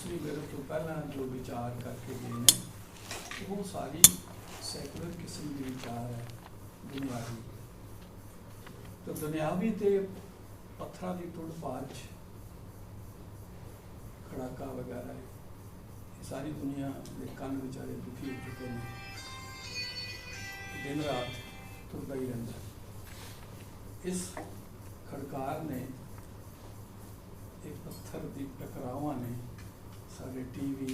पिछली मेरे तो पहला जो विचार करके गए ने वो सारी सैकुलर किस्म के विचार है दुनियावी। तो दुनियावी तो पत्थर की टुट पार खड़ाका वगैरह सारी दुनिया के कन बेचारे दुखी हो चुके हैं, दिन रात टुरदा ही रहता। इस खड़कार ने एक पत्थर की टकरावा ने सारे टीवी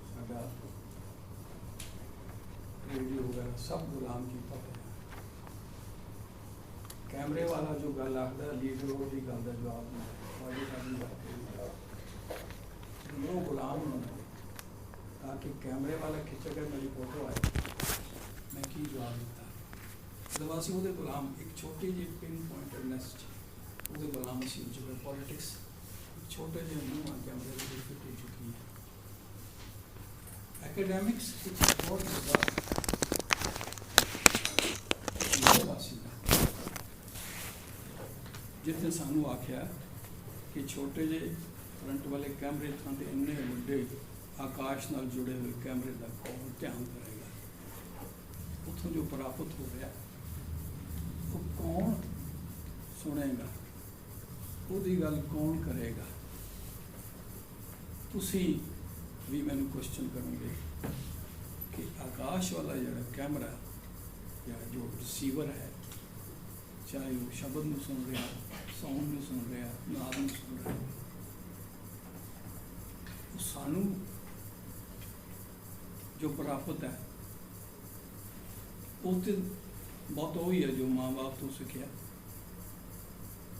साडा रेडियो वगैरह सब गुलाम किया है। कैमरे वाला जो गल आखदा लीडर वो गल का जवाब वो गुलाम होना ताकि कैमरे वाला खिंच कर मेरी फोटो आए मैं की जवाब दिता। जब असी वो गुलाम एक छोटी जी पिन पॉइंटेड नेस्ट वो गुलाम असी हो चुके। पॉलिटिक्स छोटे जो मुँह कैमरे की फिट हो चुकी है। एकेडमिक्स बहुत जितने सानू आख्या कि छोटे जे फ्रंट वाले कैमरे थां ते इन्ने वड्डे आकाश नाल जुड़े हुए कैमरे का कौन ध्यान करेगा, उतों जो प्राप्त हो रहा वो कौन सुनेगा, उसकी गल कौन करेगा। तुसी भी मैंने क्वेश्चन करोगे कि आकाश वाला जो कैमरा या जो रिसीवर है, चाहे वो शब्द में सुन रहा, साउंड में सुन रहा, नाद में सुन रहा, सानू जो प्राप्त है वो तो बहुत वही है जो माँ बाप तो सीखा,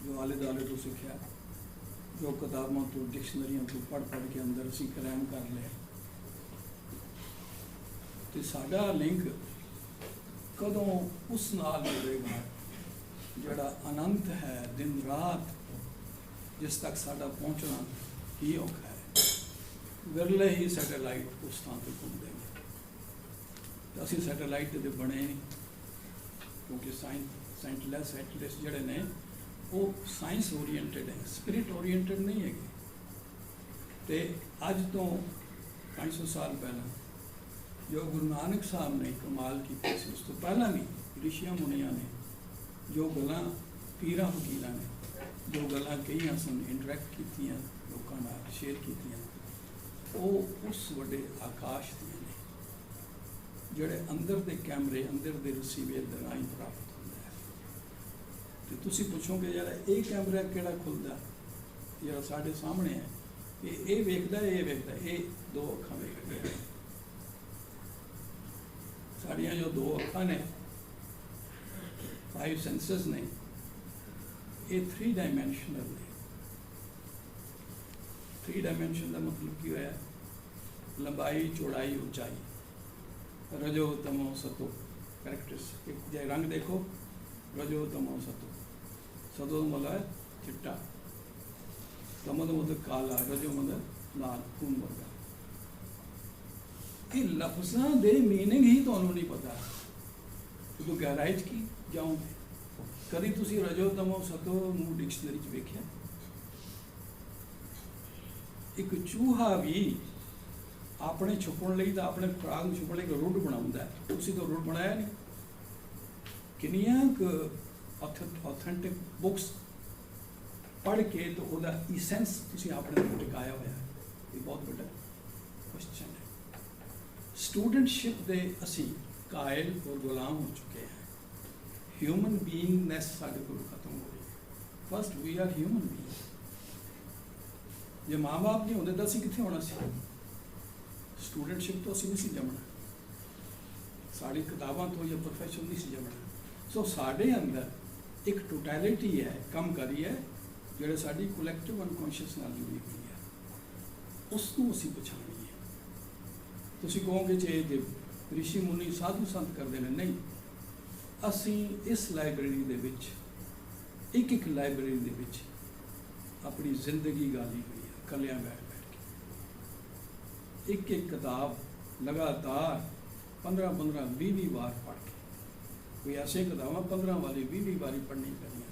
जो आले दुआले तो सीखा, जो किताबों तो डिक्शनरियों तो पढ़ पढ़ के अंदर असी क्रैम कर लिया। तो साडा लिंक कदों उस नाल जुड़ेगा जड़ा अनंत है, दिन रात जिस तक साडा पहुँचना ही औखा है। विरले ही सैटेलाइट उस स्थान पर घूमते हैं। तो असी सैटेलाइट तो बने नहीं, क्योंकि साइंटिस्ट जड़े ने वो साइंस ओरिएंटेड है, स्पिरिट ओरिएंटेड नहीं है। तो अज तो 500 साल पहला जो गुरु नानक साहब ने कमाल की, उस तो पहला भी ऋषिया मुनिया ने जो गल्लां पीरां फकीरां ने जो गल्लां कही सन इंटरैक्ट कीतियां लोकां नाल शेयर कीतियां, वो उस वड्डे आकाश दियां ने जिहड़े अंदर दे कैमरे अंदर दे रिसीवर दे राहीं प्राप्त होंदा है। तो तुसीं पुछोगे यार ये कैमरा किहड़ा खुलदा जिहड़ा साडे सामने है, ये वेखदा ये दो अखां वेखदियां ने। साड़ियाँ जो दो अखां ने 5 सेंसेस ने, ये 3 डायमेंशनल ने। 3 डायमेंशन का मतलब की होया, लंबाई चौड़ाई ऊंचाई, रजो तमो सतो कैरेक्टरिस्टिक। जो रंग देखो, रजो तमो सतो, सतो मतलब चिट्टा, तमो मतलब काला, रजो मतलब लाल खून वर्गा। ये लफ्ज़ां दे मीनिंग ही तुहानूं नहीं पता, तो गहराई की जाओगे। कभी तुसी रजो तमो सतो नूं डिक्शनरी च वेख्या? एक चूहा भी अपने छुपण लई तां अपने खुराक नूं छुपण लई रुड बनाउंदा है, तुसी तो रुड बनाया नहीं। किन्नियां क ऑथेंटिक बुक्स पढ़ के तो उहदा इसेंस तुसी अपने अंदर टिकाया होया। ये बहुत बड़ा क्वेश्चन है। स्टूडेंटशिप दे असी कायल और गुलाम हो चुके हैं। ह्यूमन बीइंगनेस साडे कोल खत्म हो गई। First we are human being. जे माँ बाप नहीं होंदे तां असीं कित्थे होना सी? स्टूडेंटशिप तो असीं नहीं सी जमना, साड़ी किताबां तो या प्रोफैशन नहीं सी जमना। सो साडे अंदर एक टोटैलिटी है कम करी है जिहड़े साडी कलैक्टिव अनकॉन्शियस नाल जुड़ी हुई है, उसनूं असीं पछाणीए। तुसीं कहोगे जे ऋषि मुनि साधु संत करते हैं, नहीं। असी इस लाइब्रेरी दे विच एक लाइब्रेरी दे विच अपनी जिंदगी गाली हुई है, कलियां बैठ के एक किताब लगातार 15-15, 20 बार पढ़ के, कोई ऐसे किताबां 15 वाली 20 बारी पढ़नी पैंदियां,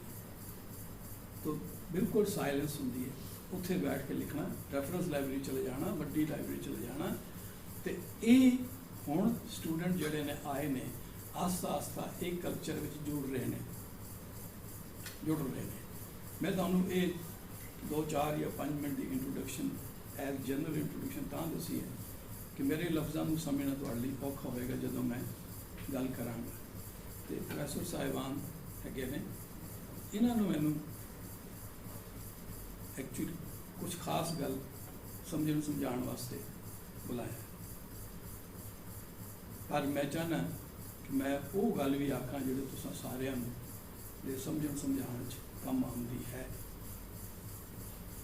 तो बिल्कुल साइलेंस होंदी है। ਉੱਥੇ ਬੈਠ ਕੇ ਲਿਖਣਾ, ਰੈਫਰੈਂਸ ਲਾਇਬ੍ਰੇਰੀ ਚਲੇ ਜਾਣਾ, ਵੱਡੀ ਲਾਇਬ੍ਰੇਰੀ ਚਲੇ ਜਾਣਾ। ਤੇ ਇਹ ਹੁਣ ਸਟੂਡੈਂਟ ਜਿਹੜੇ ਨੇ ਆਏ ਨੇ ਆਸਤਾ ਆਸਤਾ ਇਹ ਕਲਚਰ ਵਿੱਚ ਜੁੜ ਰਹੇ ਨੇ। ਮੈਂ ਤੁਹਾਨੂੰ ਇਹ 2-4 ਜਾਂ 5 ਮਿੰਟ ਦੀ ਇੰਟਰੋਡਕਸ਼ਨ ਐਜ਼ ਜਨਰਲ ਇੰਟਰੋਡਕਸ਼ਨ ਤਾਂ ਦੱਸੀ ਹੈ ਕਿ ਮੇਰੇ ਲਫ਼ਜ਼ਾਂ ਨੂੰ ਸਮਝਣਾ ਤੁਹਾਡੇ ਲਈ ਔਖਾ ਹੋਵੇਗਾ ਜਦੋਂ ਮੈਂ ਗੱਲ ਕਰਾਂਗਾ। ਤੇ ਪ੍ਰੋਫੈਸਰ ਸਾਹਿਬਾਨ ਹੈਗੇ ਨੇ, ਇਹਨਾਂ ਨੂੰ ਮੈਨੂੰ ਐਕਚੁਅਲੀ ਕੁਝ ਖਾਸ ਗੱਲ ਸਮਝਾਉਣ ਵਾਸਤੇ ਬੁਲਾਇਆ। ਪਰ ਮੈਂ ਚਾਹੁੰਦਾ ਕਿ ਮੈਂ ਉਹ ਗੱਲ ਵੀ ਆਖਾਂ ਜਿਹੜੇ ਤੁਸੀਂ ਸਾਰਿਆਂ ਨੂੰ ਦੇ ਸਮਝਾਉਣ 'ਚ ਕੰਮ ਆਉਂਦੀ ਹੈ।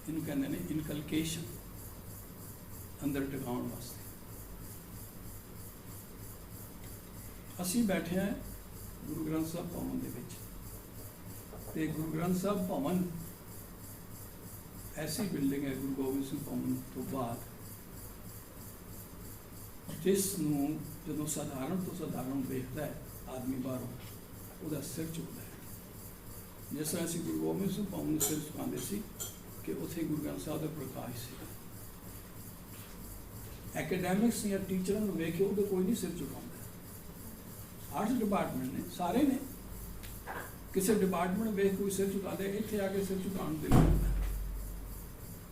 ਇਹਨੂੰ ਕਹਿੰਦੇ ਨੇ ਇਨਕਲਕੇਸ਼ਨ, ਅੰਦਰ ਟਿਕਾਉਣ ਵਾਸਤੇ। ਅਸੀਂ ਬੈਠੇ ਹਾਂ ਗੁਰੂ ਗ੍ਰੰਥ ਸਾਹਿਬ ਭਵਨ ਦੇ ਵਿੱਚ, ਤੇ ਗੁਰੂ ਗ੍ਰੰਥ ਸਾਹਿਬ ਭਵਨ ਐਸੀ ਬਿਲਡਿੰਗ ਹੈ ਗੁਰੂ ਗੋਬਿੰਦ ਸਿੰਘ ਭਵਨ ਤੋਂ ਬਾਅਦ, ਜਿਸ ਨੂੰ ਜਦੋਂ ਸਾਧਾਰਨ ਤੋਂ ਸਾਧਾਰਨ ਵੇਖਦਾ ਹੈ ਆਦਮੀ ਬਾਹਰੋਂ, ਉਹਦਾ ਸਿਰ ਝੁਕਦਾ ਹੈ। ਜਿਸ ਤਰ੍ਹਾਂ ਅਸੀਂ ਗੁਰੂ ਗੋਬਿੰਦ ਸਿੰਘ ਭਵਨ ਨੂੰ ਸਿਰ ਝੁਕਾਉਂਦੇ ਸੀ ਕਿ ਉੱਥੇ ਗੁਰੂ ਗ੍ਰੰਥ ਸਾਹਿਬ ਦਾ ਪ੍ਰਕਾਸ਼ ਸੀ। ਐਕੈਡੈਮਿਕਸ ਜਾਂ ਟੀਚਰਾਂ ਨੂੰ ਵੇਖ ਕੇ ਉਹਦਾ ਕੋਈ ਨਹੀਂ ਸਿਰ ਝੁਕਾਉਂਦਾ। ਆਰਟਸ ਡਿਪਾਰਟਮੈਂਟ ਨੇ, ਸਾਰੇ ਨੇ, ਕਿਸੇ ਡਿਪਾਰਟਮੈਂਟ ਵੇਖ ਕੋਈ ਸਿਰ ਝੁਕਾਉਂਦੇ, ਇੱਥੇ ਆ ਕੇ ਸਿਰ ਝੁਕਾਉਣ ਦੇ ਲਈ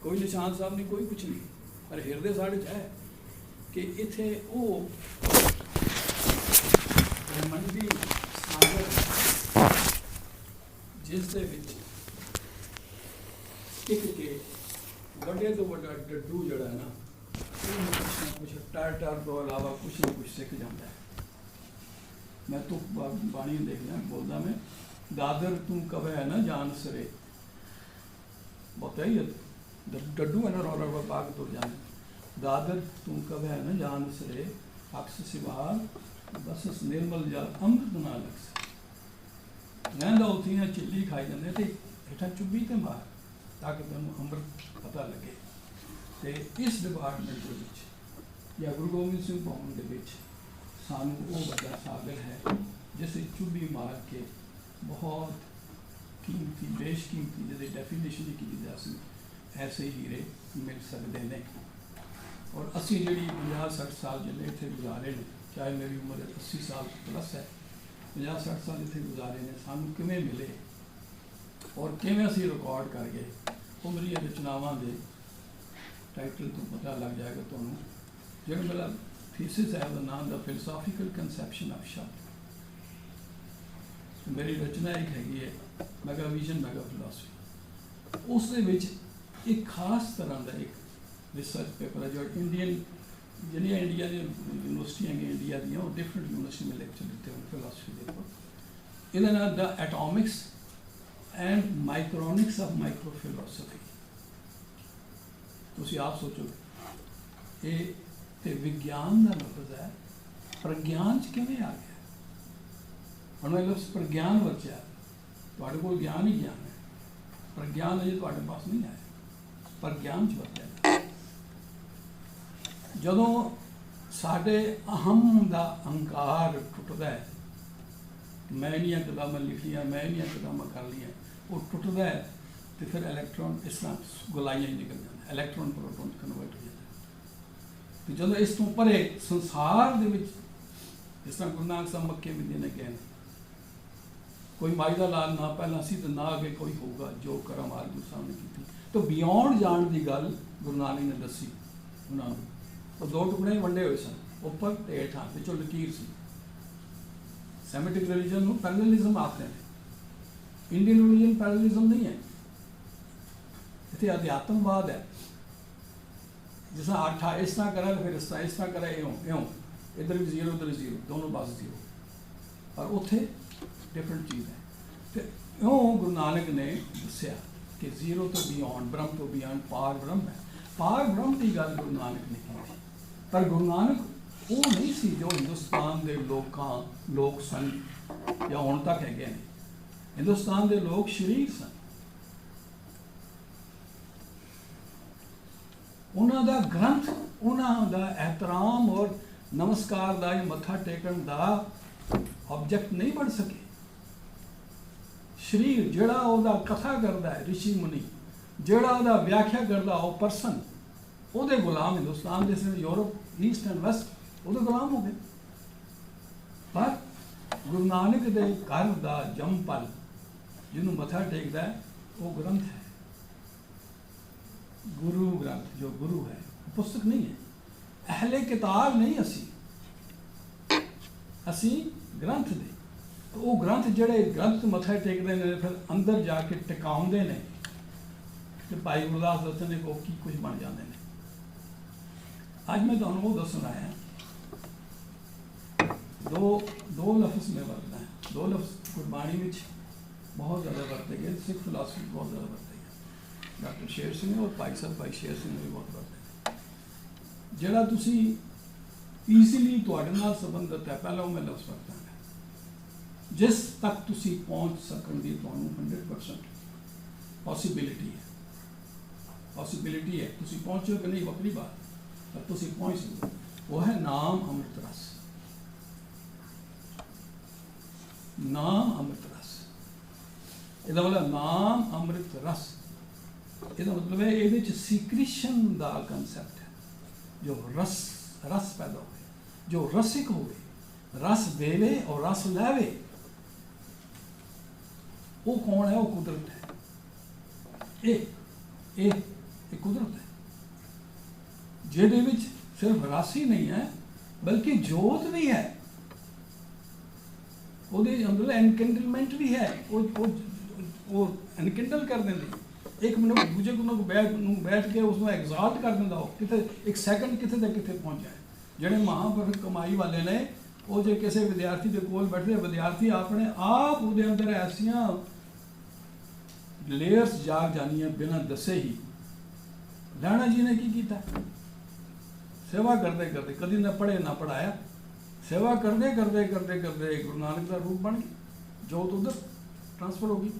ਕੋਈ ਨਿਸ਼ਾਨ ਸਾਹਿਬ ਨਹੀਂ, ਕੋਈ ਕੁਛ ਨਹੀਂ। ਪਰ ਹਿਰਦੇ ਸਾਡੇ 'ਚ ਹੈ ਕਿ ਇੱਥੇ ਉਹ ਬ੍ਰਹਮੰਡੀ ਸਾਗਰ ਜਿਸ ਦੇ ਵਿੱਚ ਟਿਕ ਕੇ ਵੱਡੇ ਤੋਂ ਵੱਡਾ ਡੱਡੂ ਜਿਹੜਾ ਨਾ, ਉਹ ਕੁਛ ਨਾ ਕੁਛ ਟਰ ਤੋਂ ਇਲਾਵਾ ਕੁਛ ਨਾ ਕੁਛ ਸਿੱਖ ਜਾਂਦਾ ਹੈ। ਮੈਂ ਤੂੰ ਬਾਣੀ ਦੇਖਦਾ ਬੋਲਦਾ, ਮੈਂ ਦਾਦਰ ਤੂੰ ਕਵੇ ਨਾ ਜਾਨ ਸਰੇ, ਬਤਾਈਏ ਡੱਡੂ ਹੈ ਨਾ ਰੌਲਾ ਬਾਗ ਤੁਰ ਜਾਂਦੇ। दादर तू कब है न जान सरे, अक्स सिवार बस निर्मल जल अमृत ना लग लैंदा उठियाँ चिल्ली खाई जाते थे हेठा चुब्बी ते मार ताकि तेनों अमृत पता लगे। तो इस डिपार्टमेंट के या गुरु गोबिंद सिंह भवन के सानू वो बड़ा सागर है जिसे चुब्बी मार के बहुत कीमती बेशकीमती जिसे डेफिनेशन की जा ऐसे हीरे मिल सकते हैं। और असी जी 50-60 साल जिले इतने गुजारे ने, चाहे मेरी उम्र 80 साल प्लस है, 50-60 साल इतने गुजारे ने, सानू किवें मिले और किवें असी रिकॉर्ड कर गए, वो मेरी रचनावां दे टाइटल तो पता लग जाएगा तुहानू। जो मेरा थीसिस है उसका नाम द फिलोसॉफिकल कंसैप्शन ऑफ शब्द, मेरी रचना एक हैगी है मैगा विजन मैगा फिलोसफी। उस दे विच एक खास तरह का एक रिसर्च पेपर है जो इंडियन जिन्हें इंडिया की यूनिवर्सिटियाँ हैं इंडिया दी वो डिफरेंट यूनिवर्सिटी में लेक्चर देते हैं फिलोसफी के ऊपर। इहदा नाम the atomics and micronics of micro philosophy. तुसीं आप सोचो ये तो विज्ञान का लफ्ज़ है, प्रज्ञान च किवें आ गया। हुण मैं लफ्ज़ प्रज्ञान वरत्या, तुहाडे कोल ज्ञान ही ज्ञान है, प्रज्ञान अजे तुहाडे पास नहीं आया, पर ज्ञान च वरत्या। जदों साडे अहम का अहंकार टुटदा है, मैं इन्नियां किताबां लिखियां, मैं इन्नियां किताबां कर लियां, वो टुटदा है तो फिर इलैक्ट्रॉन इस तरह गुलाइयां ही निकल जाता, इलैक्ट्रॉन प्रोटॉन कन्वर्ट हो जाता। तो जदों इस तो परे संसार दे विच जिस तरह गुरु नानक साहब मक्के मदीने ने कहे कोई माई का लाल ना पहला सी तो ना अगे कोई होगा, जो करम आर गुरु साहब ने की। तो बियॉन्ड जान की गल गुरु नानक ने दसी उन्होंने। तो दो टुकड़े वंडे हुए सन, उपर तो हेठां, पिछों लकीर सी। सैमेटिक रिलीजन को पैरेललिज्म आखते हैं, इंडियन रिलीजन पैरेललिज्म नहीं है, इतने अध्यात्मवाद है। जिस तरह 8 इस तरह करा फिर इस तरह करा इं इधर भी 0 उधर 0, दोनों पास 0, पर उत्थे डिफरेंट चीज़ है। तो इं गुरु नानक ने दसिया कि 0 तो बियॉन्ड, ब्रह्म तो बियॉन्ड पार ब्रह्म है। पार ब्रह्म की गल गुरु नानक ने की, पर गुरु नानक वो नहीं सी जो हिंदुस्तान के लोग सन या हुण तक है। हिंदुस्तान के लोग शरीर सन, उन्हों का ग्रंथ, उन्हों का एहतराम और नमस्कार का मत्था टेकन का ऑब्जेक्ट नहीं बन सके। शरीर जिहड़ा उहदा कथा करता है ऋषि मुनि ਜਿਹੜਾ ਉਹਦਾ ਵਿਆਖਿਆ ਕਰਦਾ ਉਹ ਪਰਸਨ ਉਹਦੇ ਗੁਲਾਮ ਹਿੰਦੁਸਤਾਨ ਦੇ ਸਿਰ ਯੂਰਪ ਈਸਟ ਐਂਡ ਵੈਸਟ ਉਹਦੇ ਗੁਲਾਮ ਹੋ ਗਏ। ਪਰ ਗੁਰੂ ਨਾਨਕ ਦੇ ਘਰ ਦਾ ਜੰਮਪਲ ਜਿਹਨੂੰ ਮੱਥਾ ਟੇਕਦਾ ਹੈ ਉਹ ਗ੍ਰੰਥ ਹੈ, ਗੁਰੂ ਗ੍ਰੰਥ ਜੋ ਗੁਰੂ ਹੈ, ਪੁਸਤਕ ਨਹੀਂ ਹੈ, ਅਹਲੇ ਕਿਤਾਬ ਨਹੀਂ ਅਸੀਂ ਗ੍ਰੰਥ ਦੇ। ਉਹ ਗ੍ਰੰਥ ਜਿਹੜੇ ਗ੍ਰੰਥ ਮੱਥਾ ਟੇਕਦੇ ਨੇ ਫਿਰ ਅੰਦਰ ਜਾ ਕੇ ਟਿਕਾਉਂਦੇ ਨੇ ਤੇ ਭਾਈ ਗੁਰਦਾਸ ਦੱਸਣ ਨੇ ਕੋ ਕੀ ਕੁਝ ਬਣ ਜਾਂਦੇ ਨੇ। ਅੱਜ ਮੈਂ ਤੁਹਾਨੂੰ ਉਹ ਦੱਸਣ ਆਇਆ ਦੋ ਲਫ਼ਜ਼ ਮੈਂ ਵਰਤਦਾ ਹੈ, ਦੋ ਲਫ਼ਜ਼ ਗੁਰਬਾਣੀ ਵਿੱਚ ਬਹੁਤ ਜ਼ਿਆਦਾ ਵਰਤੇ ਗਏ, ਸਿੱਖ ਫਿਲਾਸਫੀ ਬਹੁਤ ਜ਼ਿਆਦਾ ਵਰਤੇ ਗਏ। ਡਾਕਟਰ ਸ਼ੇਰ ਸਿੰਘ ਔਰ ਭਾਈ ਸ਼ੇਰ ਸਿੰਘ ਨੇ ਵੀ ਬਹੁਤ ਵਰਤੇ। ਜਿਹੜਾ ਤੁਸੀਂ ਈਜ਼ੀਲੀ ਤੁਹਾਡੇ ਨਾਲ ਸੰਬੰਧਿਤ ਹੈ, ਪਹਿਲਾਂ ਉਹ ਮੈਂ ਲਫ਼ਜ਼ ਵਰਤਾਂਗਾ ਜਿਸ ਤੱਕ ਤੁਸੀਂ ਪਹੁੰਚ ਸਕਣ ਦੀ ਤੁਹਾਨੂੰ 100% ਪੋਸੀਬਿਲਿਟੀ ਹੈ। ਤੁਸੀਂ ਪਹੁੰਚੋ ਕਿ ਨਹੀਂ ਵੱਖਰੀ ਬਾਤ, ਪਰ ਤੁਸੀਂ ਪਹੁੰਚ ਸਕਦੇ ਹੋ। ਉਹ ਹੈ ਨਾਮ ਅੰਮ੍ਰਿਤ ਰਸ। ਨਾਮ ਅੰਮ੍ਰਿਤ ਰਸ, ਇਹਦਾ ਮਤਲਬ ਨਾਮ ਅੰਮ੍ਰਿਤ ਰਸ, ਇਹਦਾ ਮਤਲਬ ਹੈ ਇਹਦੇ ਚ ਸੀਕ੍ਰੀਸ਼ਨ ਦਾ ਕੰਸੈਪਟ ਹੈ। ਜੋ ਰਸ ਪੈਦਾ ਹੋਵੇ, ਜੋ ਰਸਿਕ ਹੋਵੇ, ਰਸ ਦੇਵੇ ਔਰ ਰਸ ਲੈਵੇ, ਉਹ ਕੌਣ ਹੈ? ਉਹ ਕੁਦਰਤ ਹੈ। ਇਹ ਕੁਦਰਤ ਹੈ ਜਿਹਦੇ ਵਿੱਚ ਸਿਰਫ ਰਸ ਹੀ ਨਹੀਂ ਹੈ ਬਲਕਿ ਜੋਤ ਵੀ ਹੈ, ਉਹਦੇ ਅੰਦਰ ਐਨਕੈਂਡਲਮੈਂਟ ਵੀ ਹੈ। ਉਹ ਐਨਕੈਂਡਲ ਕਰ ਦਿੰਦੀ ਇੱਕ ਮਨੁੱਖ ਦੂਜੇ ਨੂੰ ਬੈਠ ਕੇ ਉਸਨੂੰ ਐਗਜ਼ਾਲਟ ਕਰ ਦਿੰਦਾ। ਉਹ ਕਿਤੇ ਇੱਕ ਸੈਕਿੰਡ ਕਿਤੇ ਦਾ ਕਿਤੇ ਪਹੁੰਚ ਜਾਏ। ਜਿਹੜੇ ਮਹਾਂਪੁਰਖ ਕਮਾਈ ਵਾਲੇ ਨੇ ਉਹ ਜੇ ਕਿਸੇ ਵਿਦਿਆਰਥੀ ਦੇ ਕੋਲ ਬੈਠਦੇ, ਵਿਦਿਆਰਥੀ ਆਪਣੇ ਆਪ ਉਹਦੇ ਅੰਦਰ ਐਸੀਆਂ ਲੇਅਰਸ ਜਾਗ ਜਾਣੀਆਂ ਬਿਨਾਂ ਦੱਸੇ ਹੀ। ਲਹਿਣਾ ਜੀ ਨੇ ਕੀ ਕੀਤਾ? ਸੇਵਾ ਕਰਦੇ ਕਰਦੇ, ਕਦੀ ਨਾ ਪੜ੍ਹੇ ਨਾ ਪੜ੍ਹਾਇਆ, ਸੇਵਾ ਕਰਦੇ ਗੁਰੂ ਨਾਨਕ ਦਾ ਰੂਪ ਬਣ ਗਈ, ਜੋਤ ਉਧਰ ਟ੍ਰਾਂਸਫਰ ਹੋ ਗਈ।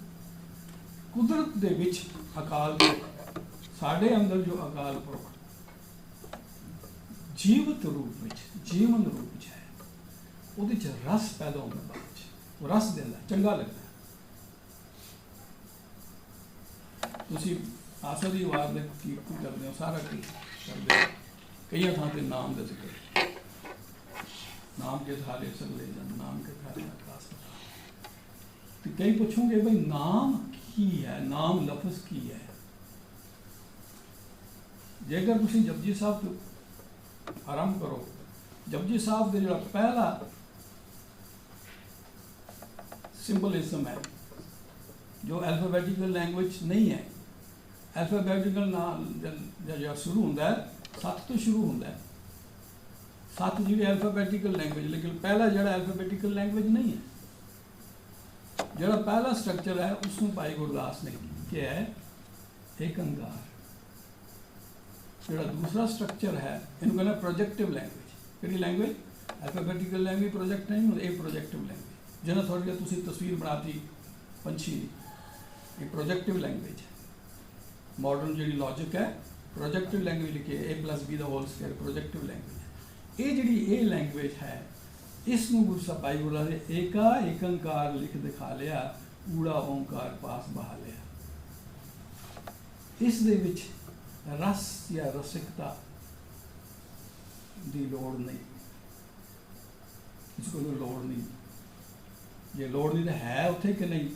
ਕੁਦਰਤ ਦੇ ਵਿੱਚ ਅਕਾਲ ਪੁਰਖ, ਸਾਡੇ ਅੰਦਰ ਜੋ ਅਕਾਲ ਪੁਰਖ ਜੀਵਤ ਰੂਪ ਵਿੱਚ, ਜੀਵਨ ਰੂਪ ਵਿੱਚ ਹੈ, ਉਹਦੇ 'ਚ ਰਸ ਪੈਦਾ ਹੁੰਦਾ, ਬਾਅਦ 'ਚ ਉਹ ਰਸ ਦਿੰਦਾ, ਚੰਗਾ ਲੱਗਦਾ। ਤੁਸੀਂ ਆਸਾ ਦੀ ਆਵਾਜ਼ ਦੇ ਕੀਰਤਨ ਕਰਦੇ ਹੋ, ਸਾਰਾ ਕੀ ਕਰਦੇ ਹੋ, ਕਈਆਂ ਥਾਂ ਤੇ ਨਾਮ ਦਾ ਜ਼ਿਕਰ, ਨਾਮ ਕੇ ਥਾਲੇ ਸਗਲੇ ਜਨ, ਨਾਮ ਕੇ ਥਾਲੇ ਆਕਾਸ। ਤੇ ਕਈ ਪੁੱਛੋਗੇ ਬਈ ਨਾਮ ਕੀ ਹੈ, ਨਾਮ ਲਫ਼ਜ਼ ਕੀ ਹੈ? ਜੇਕਰ ਤੁਸੀਂ ਜਪਜੀ ਸਾਹਿਬ ਤੋਂ ਆਰੰਭ ਕਰੋ, ਜਪਜੀ ਸਾਹਿਬ ਦੇ ਜਿਹੜਾ ਪਹਿਲਾ ਸਿੰਬਲਿਜ਼ਮ ਹੈ ਜੋ ਐਲਫਾਬੈਟਿਕਲ ਲੈਂਗੁਏਜ ਨਹੀਂ ਹੈ। ਐਲਫਾਬੈਟਿਕਲ ਨਾਲ ਜਿਹੜਾ ਸ਼ੁਰੂ ਹੁੰਦਾ ਹੈ, 7 ਤੋਂ ਸ਼ੁਰੂ ਹੁੰਦਾ ਹੈ। 7 ਜਿਹੜੀ ਐਲਫਾਬੈਟਿਕਲ ਲੈਂਗੁਏਜ, ਲੇਕਿਨ ਪਹਿਲਾ ਜਿਹੜਾ ਐਲਫਾਬੈਟਿਕਲ ਲੈਂਗੁਏਜ ਨਹੀਂ ਹੈ। ਜਿਹੜਾ ਪਹਿਲਾ ਸਟਰਕਚਰ ਹੈ ਉਸ ਨੂੰ ਭਾਈ ਗੁਰਦਾਸ ਨੇ ਕਿਹਾ ਹੈ ਏਕ ਓਂਕਾਰ। ਜਿਹੜਾ ਦੂਸਰਾ ਸਟਰਕਚਰ ਹੈ ਇਹਨੂੰ ਕਹਿੰਦਾ ਪ੍ਰੋਜੈਕਟਿਵ ਲੈਂਗੁਏਜ। ਕਿਹੜੀ ਲੈਂਗੁਏਜ? ਐਲਫਾਬੈਟਿਕਲ ਲੈਂਗੁਏਜ ਪ੍ਰੋਜੈਕਟ ਨਹੀਂ ਹੁੰਦੀ, ਇਹ ਪ੍ਰੋਜੈਕਟਿਵ ਲੈਂਗੁਏਜ। ਜਿਹਨਾਂ ਥੋੜ੍ਹੀ ਜਿਹੀ ਤੁਸੀਂ ਤਸਵੀਰ ਬਣਾਤੀ ਪੰਛੀ ਦੀ, ਇਹ ਪ੍ਰੋਜੈਕਟਿਵ ਲੈਂਗੁਏਜ ਹੈ। ਮਾਡਰਨ ਜਿਹੜੀ ਲੌਜਿਕ ਹੈ ਪ੍ਰੋਜੈਕਟਿਵ ਲੈਂਗੁਏਜ ਲਿਖੀ ਹੈ, A+B² ਪ੍ਰੋਜੈਕਟਿਵ ਲੈਂਗੁਏਜ ਹੈ। ਇਹ ਜਿਹੜੀ ਇਹ ਲੈਂਗੁਏਜ ਹੈ, ਇਸ ਨੂੰ ਗੁਰੂ ਸਾਹਿਬ ਭਾਈ ਗੁਰਦਾਸ ਨੇ ਏਕਾ ਏਕੰਕਾਰ ਲਿਖ ਦਿਖਾ ਲਿਆ, ਊੜਾ ਓਂਕਾਰ ਪਾਸ ਬਹਾ ਲਿਆ। ਇਸ ਦੇ ਵਿੱਚ ਰਸ ਜਾਂ ਰਸਿਕਤਾ ਦੀ ਲੋੜ ਨਹੀਂ, ਇਸ ਕੋਲ ਲੋੜ ਨਹੀਂ। ਜੇ ਲੋੜ ਨਹੀਂ ਤਾਂ ਹੈ ਉੱਥੇ ਕਿ ਨਹੀਂ?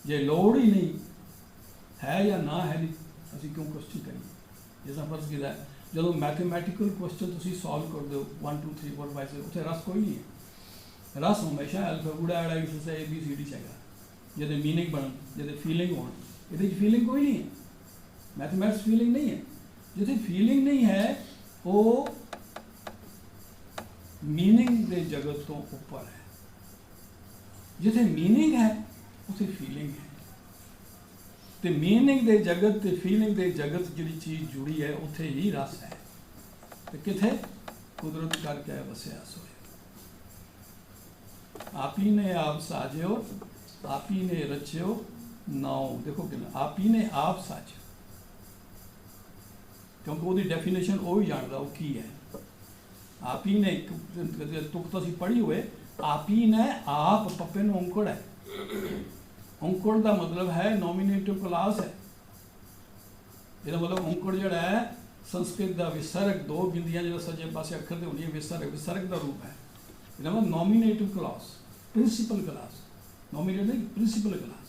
ਜੇ ਲੋੜ ਹੀ ਨਹੀਂ ਹੈ ਜਾਂ ਨਾ ਹੈ, ਨਹੀਂ ਅਸੀਂ ਕਿਉਂ ਕੁਐਸਚਨ ਕਰੀਏ? ਜਿਸ ਤਰ੍ਹਾਂ ਫਰਜ਼ ਕੀਤਾ ਜਦੋਂ ਮੈਥਮੈਟੀਕਲ ਕੁਐਸਚਨ ਤੁਸੀਂ ਸੋਲਵ ਕਰਦੇ ਹੋ 1 2 3 4 5 6, ਉੱਥੇ ਰਸ ਕੋਈ ਨਹੀਂ ਹੈ। ਰਸ ਹਮੇਸ਼ਾ ਅਲਫਾ ਊੜਾ ਐੜਾ ਕਿਸੇ ABCD 'ਚ ਹੈਗਾ, ਜਿਹਦੇ ਮੀਨਿੰਗ ਬਣਨ, ਜਿਹਦੇ ਫੀਲਿੰਗ ਹੋਣ। ਇਹਦੇ 'ਚ ਫੀਲਿੰਗ ਕੋਈ ਨਹੀਂ ਹੈ। ਮੈਥਮੈਟਿਕਸ ਫੀਲਿੰਗ ਨਹੀਂ ਹੈ। ਜਿੱਥੇ ਫੀਲਿੰਗ ਨਹੀਂ ਹੈ ਉਹ ਮੀਨਿੰਗ ਦੇ ਜਗਤ ਤੋਂ ਉੱਪਰ ਹੈ। ਜਿੱਥੇ ਮੀਨਿੰਗ ਹੈ ਉੱਥੇ ਫੀਲਿੰਗ ਹੈ। ਤੇ ਮੀਨਿੰਗ ਦੇ ਜਗਤ ਤੇ ਫੀਲਿੰਗ ਦੇ ਜਗਤ ਜਿਹੜੀ ਚੀਜ਼ ਜੁੜੀ ਹੈ ਉੱਥੇ ਹੀ ਰਸ ਹੈ। ਤੇ ਕਿੱਥੇ? ਕੁਦਰਤ ਕਰਕੇ ਵਸਿਆ ਸੋਇਆ। आप ही ने आप साजियो, आप ही ने रचियो नाओ। देखो कितना आप ही ने आप साजियो, क्योंकि वो डेफिनेशन वो ही जानता वो की है। आप ही ने तुक तो पढ़ी हुए, आप ही ने आप पप्पे ने औंकड़ है। औंकड़ का मतलब है नॉमिनेटिव क्लास है। ਇਹਦਾ ਮਤਲਬ ਔਂਕੜ ਜਿਹੜਾ ਹੈ ਸੰਸਕ੍ਰਿਤ ਦਾ ਵਿਸਰਗ, ਦੋ ਬਿੰਦੀਆਂ ਜਿਹੜਾ ਸੱਜੇ ਪਾਸੇ ਅੱਖਰ ਤੇ ਹੁੰਦੀ ਹੈ, ਵਿਸਰਗ ਦਾ ਰੂਪ ਹੈ। ਇਹਦਾ ਮਤਲਬ ਨੋਮੀਨੇਟਿਵ ਕਲਾਸ, ਪ੍ਰਿੰਸੀਪਲ ਕਲਾਸ, ਨੋਮੀਨੇਟਿਵ ਨਹੀਂ, ਪ੍ਰਿੰਸੀਪਲ ਕਲਾਸ।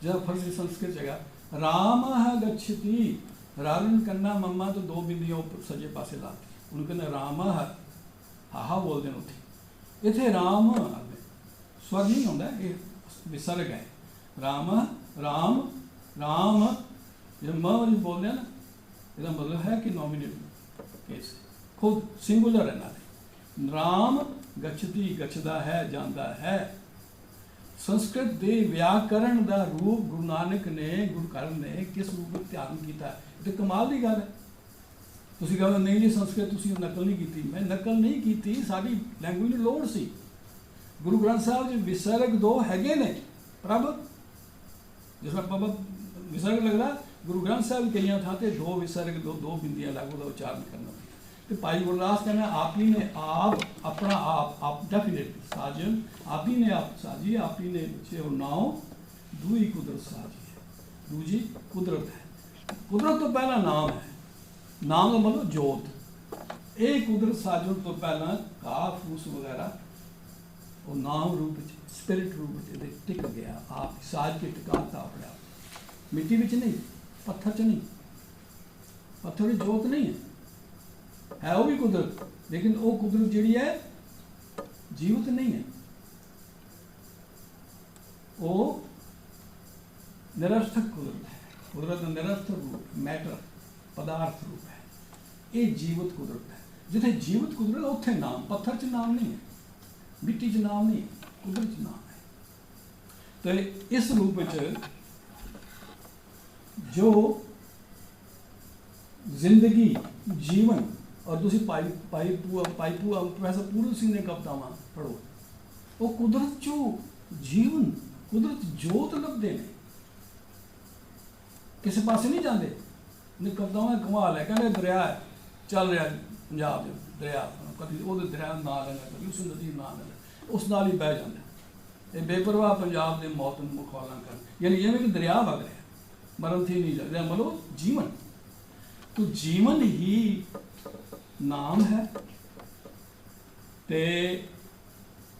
ਜਿਹੜਾ ਫਰਜ਼ ਸੰਸਕ੍ਰਿਤ ਹੈਗਾ ਰਾਮਹ ਗच्छति, ਰਾਗਨ ਕੰਨਾ ਮੰਮਾ ਤੋਂ ਦੋ ਬਿੰਦੀਆਂ ਉੱਪਰ ਸੱਜੇ ਪਾਸੇ ਲਾਤੀ, ਉਹਨੂੰ ਕਹਿੰਦੇ ਰਾਮਹ, ਹਾਹਾ ਬੋਲਦੇ ਨੇ ਉੱਥੇ। ਇੱਥੇ ਰਾਮ ਸਵਰ ਨਹੀਂ ਹੁੰਦਾ, ਇਹ ਵਿਸਰਗ ਹੈ। ਰਾਮ ਰਾਮ ਰਾਮ, ਜਿਹੜਾ ਮ ਬੋਲਦੇ ਨਾ, ਇਹਦਾ ਮਤਲਬ ਹੈ ਕਿ ਨੋਮੀਨੇਟਿਵ ਕੇਸ, ਖੁਦ ਸਿੰਗੂਲਰ ਹੈ ਨਾਲੇ। ਰਾਮ ਗच्छति, ਗच्छਦਾ ਹੈ, ਜਾਂਦਾ ਹੈ। ਸੰਸਕ੍ਰਿਤ ਦੇ ਵਿਆਕਰਣ ਦਾ ਰੂਪ ਗੁਰੂ ਨਾਨਕ ਨੇ, ਗੁਰੂ ਕਰਨ ਨੇ ਕਿਸ ਰੂਪ ਵਿੱਚ ਧਿਆਨ ਕੀਤਾ, ਤੇ ਕਮਾਲ ਦੀ ਗੱਲ ਹੈ। ਤੁਸੀਂ ਕਹਿੰਦੇ ਨਹੀਂ ਜੀ ਸੰਸਕ੍ਰਿਤ ਤੁਸੀਂ ਨਕਲ ਨਹੀਂ ਕੀਤੀ। ਮੈਂ ਨਕਲ ਨਹੀਂ ਕੀਤੀ, ਸਾਡੀ ਲੈਂਗੁਏਜ ਨੂੰ ਲੋੜ ਸੀ। ਗੁਰੂ ਗ੍ਰੰਥ ਸਾਹਿਬ ਜੀ ਵਿਸਰਗ ਦੋ ਹੈਗੇ ਨੇ, ਪ੍ਰਭ ਜਿਸ ਤਰ੍ਹਾਂ ਪਬ ਵਿਸਰਗ ਲੱਗਦਾ, ਗੁਰੂ ਗ੍ਰੰਥ ਸਾਹਿਬ ਕਈਆਂ ਥਾਂ ਤੇ ਦੋ ਵਿਸਰਗ, ਦੋ ਬਿੰਦੀਆਂ ਲਾਗੂ ਦਾ ਉਚਾਰਨ ਕਰਨਾ। ਤੇ ਭਾਈ ਗੁਰਦਾਸ ਕਹਿੰਦਾ ਆਪ ਹੀ ਨੇ ਆਪ, ਆਪਣਾ ਆਪ ਡੈਫੀਨੇਟਲੀ ਸਾਜਨ, ਆਪ ਹੀ ਨੇ ਆਪ ਸਾਜੀ, ਆਪ ਹੀ ਨੇ ਬੱਚੇ ਉਹ ਨਾਉ, ਦੂਈ ਕੁਦਰਤ ਸਾਜੀ ਹੈ, ਦੂਜੀ ਕੁਦਰਤ ਹੈ। ਕੁਦਰਤ ਤੋਂ ਪਹਿਲਾਂ ਨਾਮ ਹੈ, ਨਾਮ ਦਾ ਮਤਲਬ ਜੋਤ। ਇਹ ਕੁਦਰਤ ਸਾਜਣ ਤੋਂ ਪਹਿਲਾਂ ਕਾਫ ਫੂਸ ਵਗੈਰਾ ਉਹ ਨਾਮ ਰੂਪ ਵਿੱਚ, ਸਪਿਰਿਟ ਰੂਪ ਵਿੱਚ ਇਹਦੇ ਟਿਕ ਗਿਆ, ਆਪ ਸਾਜ ਕੇ ਟਿਕਾਤਾ ਆਪਣੇ ਆਪ। ਮਿੱਟੀ ਵਿੱਚ ਨਹੀਂ, ਪੱਥਰ 'ਚ ਨਹੀਂ, ਪੱਥਰ ਵਿੱਚ ਜੋਤ ਨਹੀਂ ਹੈ ਉਹ ਵੀ ਕੁਦਰਤ, ਲੇਕਿਨ ਉਹ ਕੁਦਰਤ ਜਿਹੜੀ ਹੈ ਜੀਵਤ ਨਹੀਂ ਹੈ, ਉਹ ਨਿਰਰਥਕ ਕੁਦਰਤ ਹੈ। ਕੁਦਰਤ ਦਾ ਨਿਰਰਥਕ ਰੂਪ, ਮੈਟਰ, ਪਦਾਰਥ ਰੂਪ ਹੈ। ਇਹ ਜੀਵਤ ਕੁਦਰਤ ਹੈ। ਜਿੱਥੇ ਜੀਵਤ ਕੁਦਰਤ ਉੱਥੇ ਨਾਮ, ਪੱਥਰ 'ਚ ਨਾਮ ਨਹੀਂ ਹੈ, ਮਿੱਟੀ 'ਚ ਨਾਮ ਨਹੀਂ, ਕੁਦਰਤ 'ਚ ਨਾਮ ਹੈ। ਤੇ ਇਸ ਰੂਪ ਵਿੱਚ ਜੋ ਜ਼ਿੰਦਗੀ, ਜੀਵਨ, ਔਰ ਤੁਸੀਂ ਪ੍ਰੋਫੈਸਰ ਪੂਰਨ ਸਿੰਘ ਨੇ ਕਵਿਤਾਵਾਂ ਪੜ੍ਹੋ, ਉਹ ਕੁਦਰਤ 'ਚੋਂ ਜੀਵਨ, ਕੁਦਰਤ ਜੋਤ ਲੱਭਦੇ ਨੇ, ਕਿਸੇ ਪਾਸੇ ਨਹੀਂ ਜਾਂਦੇ। ਨੇ ਕਵਿਤਾਵਾਂ ਕਮਾਲ ਹੈ, ਕਹਿੰਦੇ ਦਰਿਆ ਚੱਲ ਰਿਹਾ ਪੰਜਾਬ ਦੇ, ਦਰਿਆ ਕਦੀ ਉਹਦੇ ਦਰਿਆ ਦਾ ਨਾਂ ਲੈਣਾ, ਕਦੀ ਉਸ ਨਦੀ ਦਾ ਨਾਂ ਲੈਣਾ, ਉਸ ਨਾਲ ਹੀ ਬਹਿ ਜਾਂਦਾ। ਇਹ ਬੇਪਰਵਾਹ ਪੰਜਾਬ ਦੇ ਮੌਤ ਨੂੰ ਮੁਖਾਲਾ ਕਰਨ, ਯਾਨੀ ਜਿਵੇਂ ਕਿ ਦਰਿਆ ਵਗ ਰਿਹਾ, ਮਰਨ ਥੀ ਨਹੀਂ ਲੱਗਦਾ, ਮਤਲਬ ਜੀਵਨ। तो जीवन ही नाम है। ते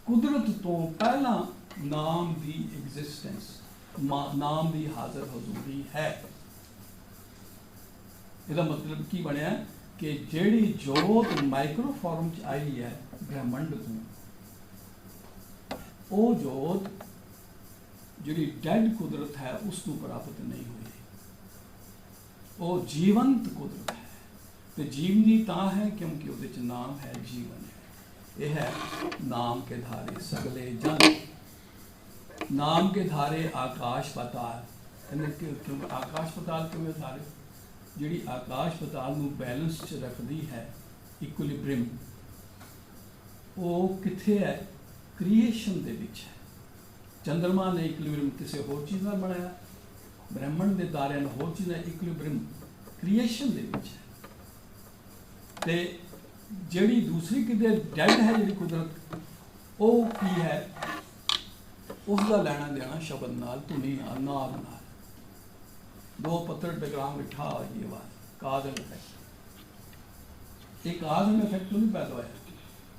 कुदरत तो पहला नाम की एग्जिस्टेंस, नाम की हाजिर हजूरी है। इसका मतलब की बनया कि जेड़ी जोत माइक्रोफॉर्म च आई है ब्रह्मंड तो, वो जोत जिहड़ी डैड कुदरत है उसको प्राप्त नहीं हुई, वो जीवंत कुदरत है। तो जीवनी तां है क्योंकि उहदे च नाम है, जीवन है। यह है नाम के धारे सगले जन, नाम के धारे आकाश पताल। क्यों आकाश पताल क्यों धारे? जिहड़ी आकाश पताल नूं बैलेंस च रखदी है, इक्विलिब्रियम, वो कित्थे है? क्रिएशन दे विच है। चंद्रमा ने इक्विलिब्रियम किसी होर चीज़ नाल बनाया, ब्रह्मंड के तारिਆਂ ਨੂੰ होर चीज़ इक्विलिब्रियम क्रिएशन दे विच है। ते जिहड़ी दूसरी किते डैड है जिहड़ी कुदरत, वो की है? उसका लैना देना शब्द नाल, धुनी नाल, नाद नाल। दो पत्थर टकराव बिठा ये आवाज़, काज़ल इफेक्ट। एक काज़ल इफेक्ट तो नहीं पैदा होया,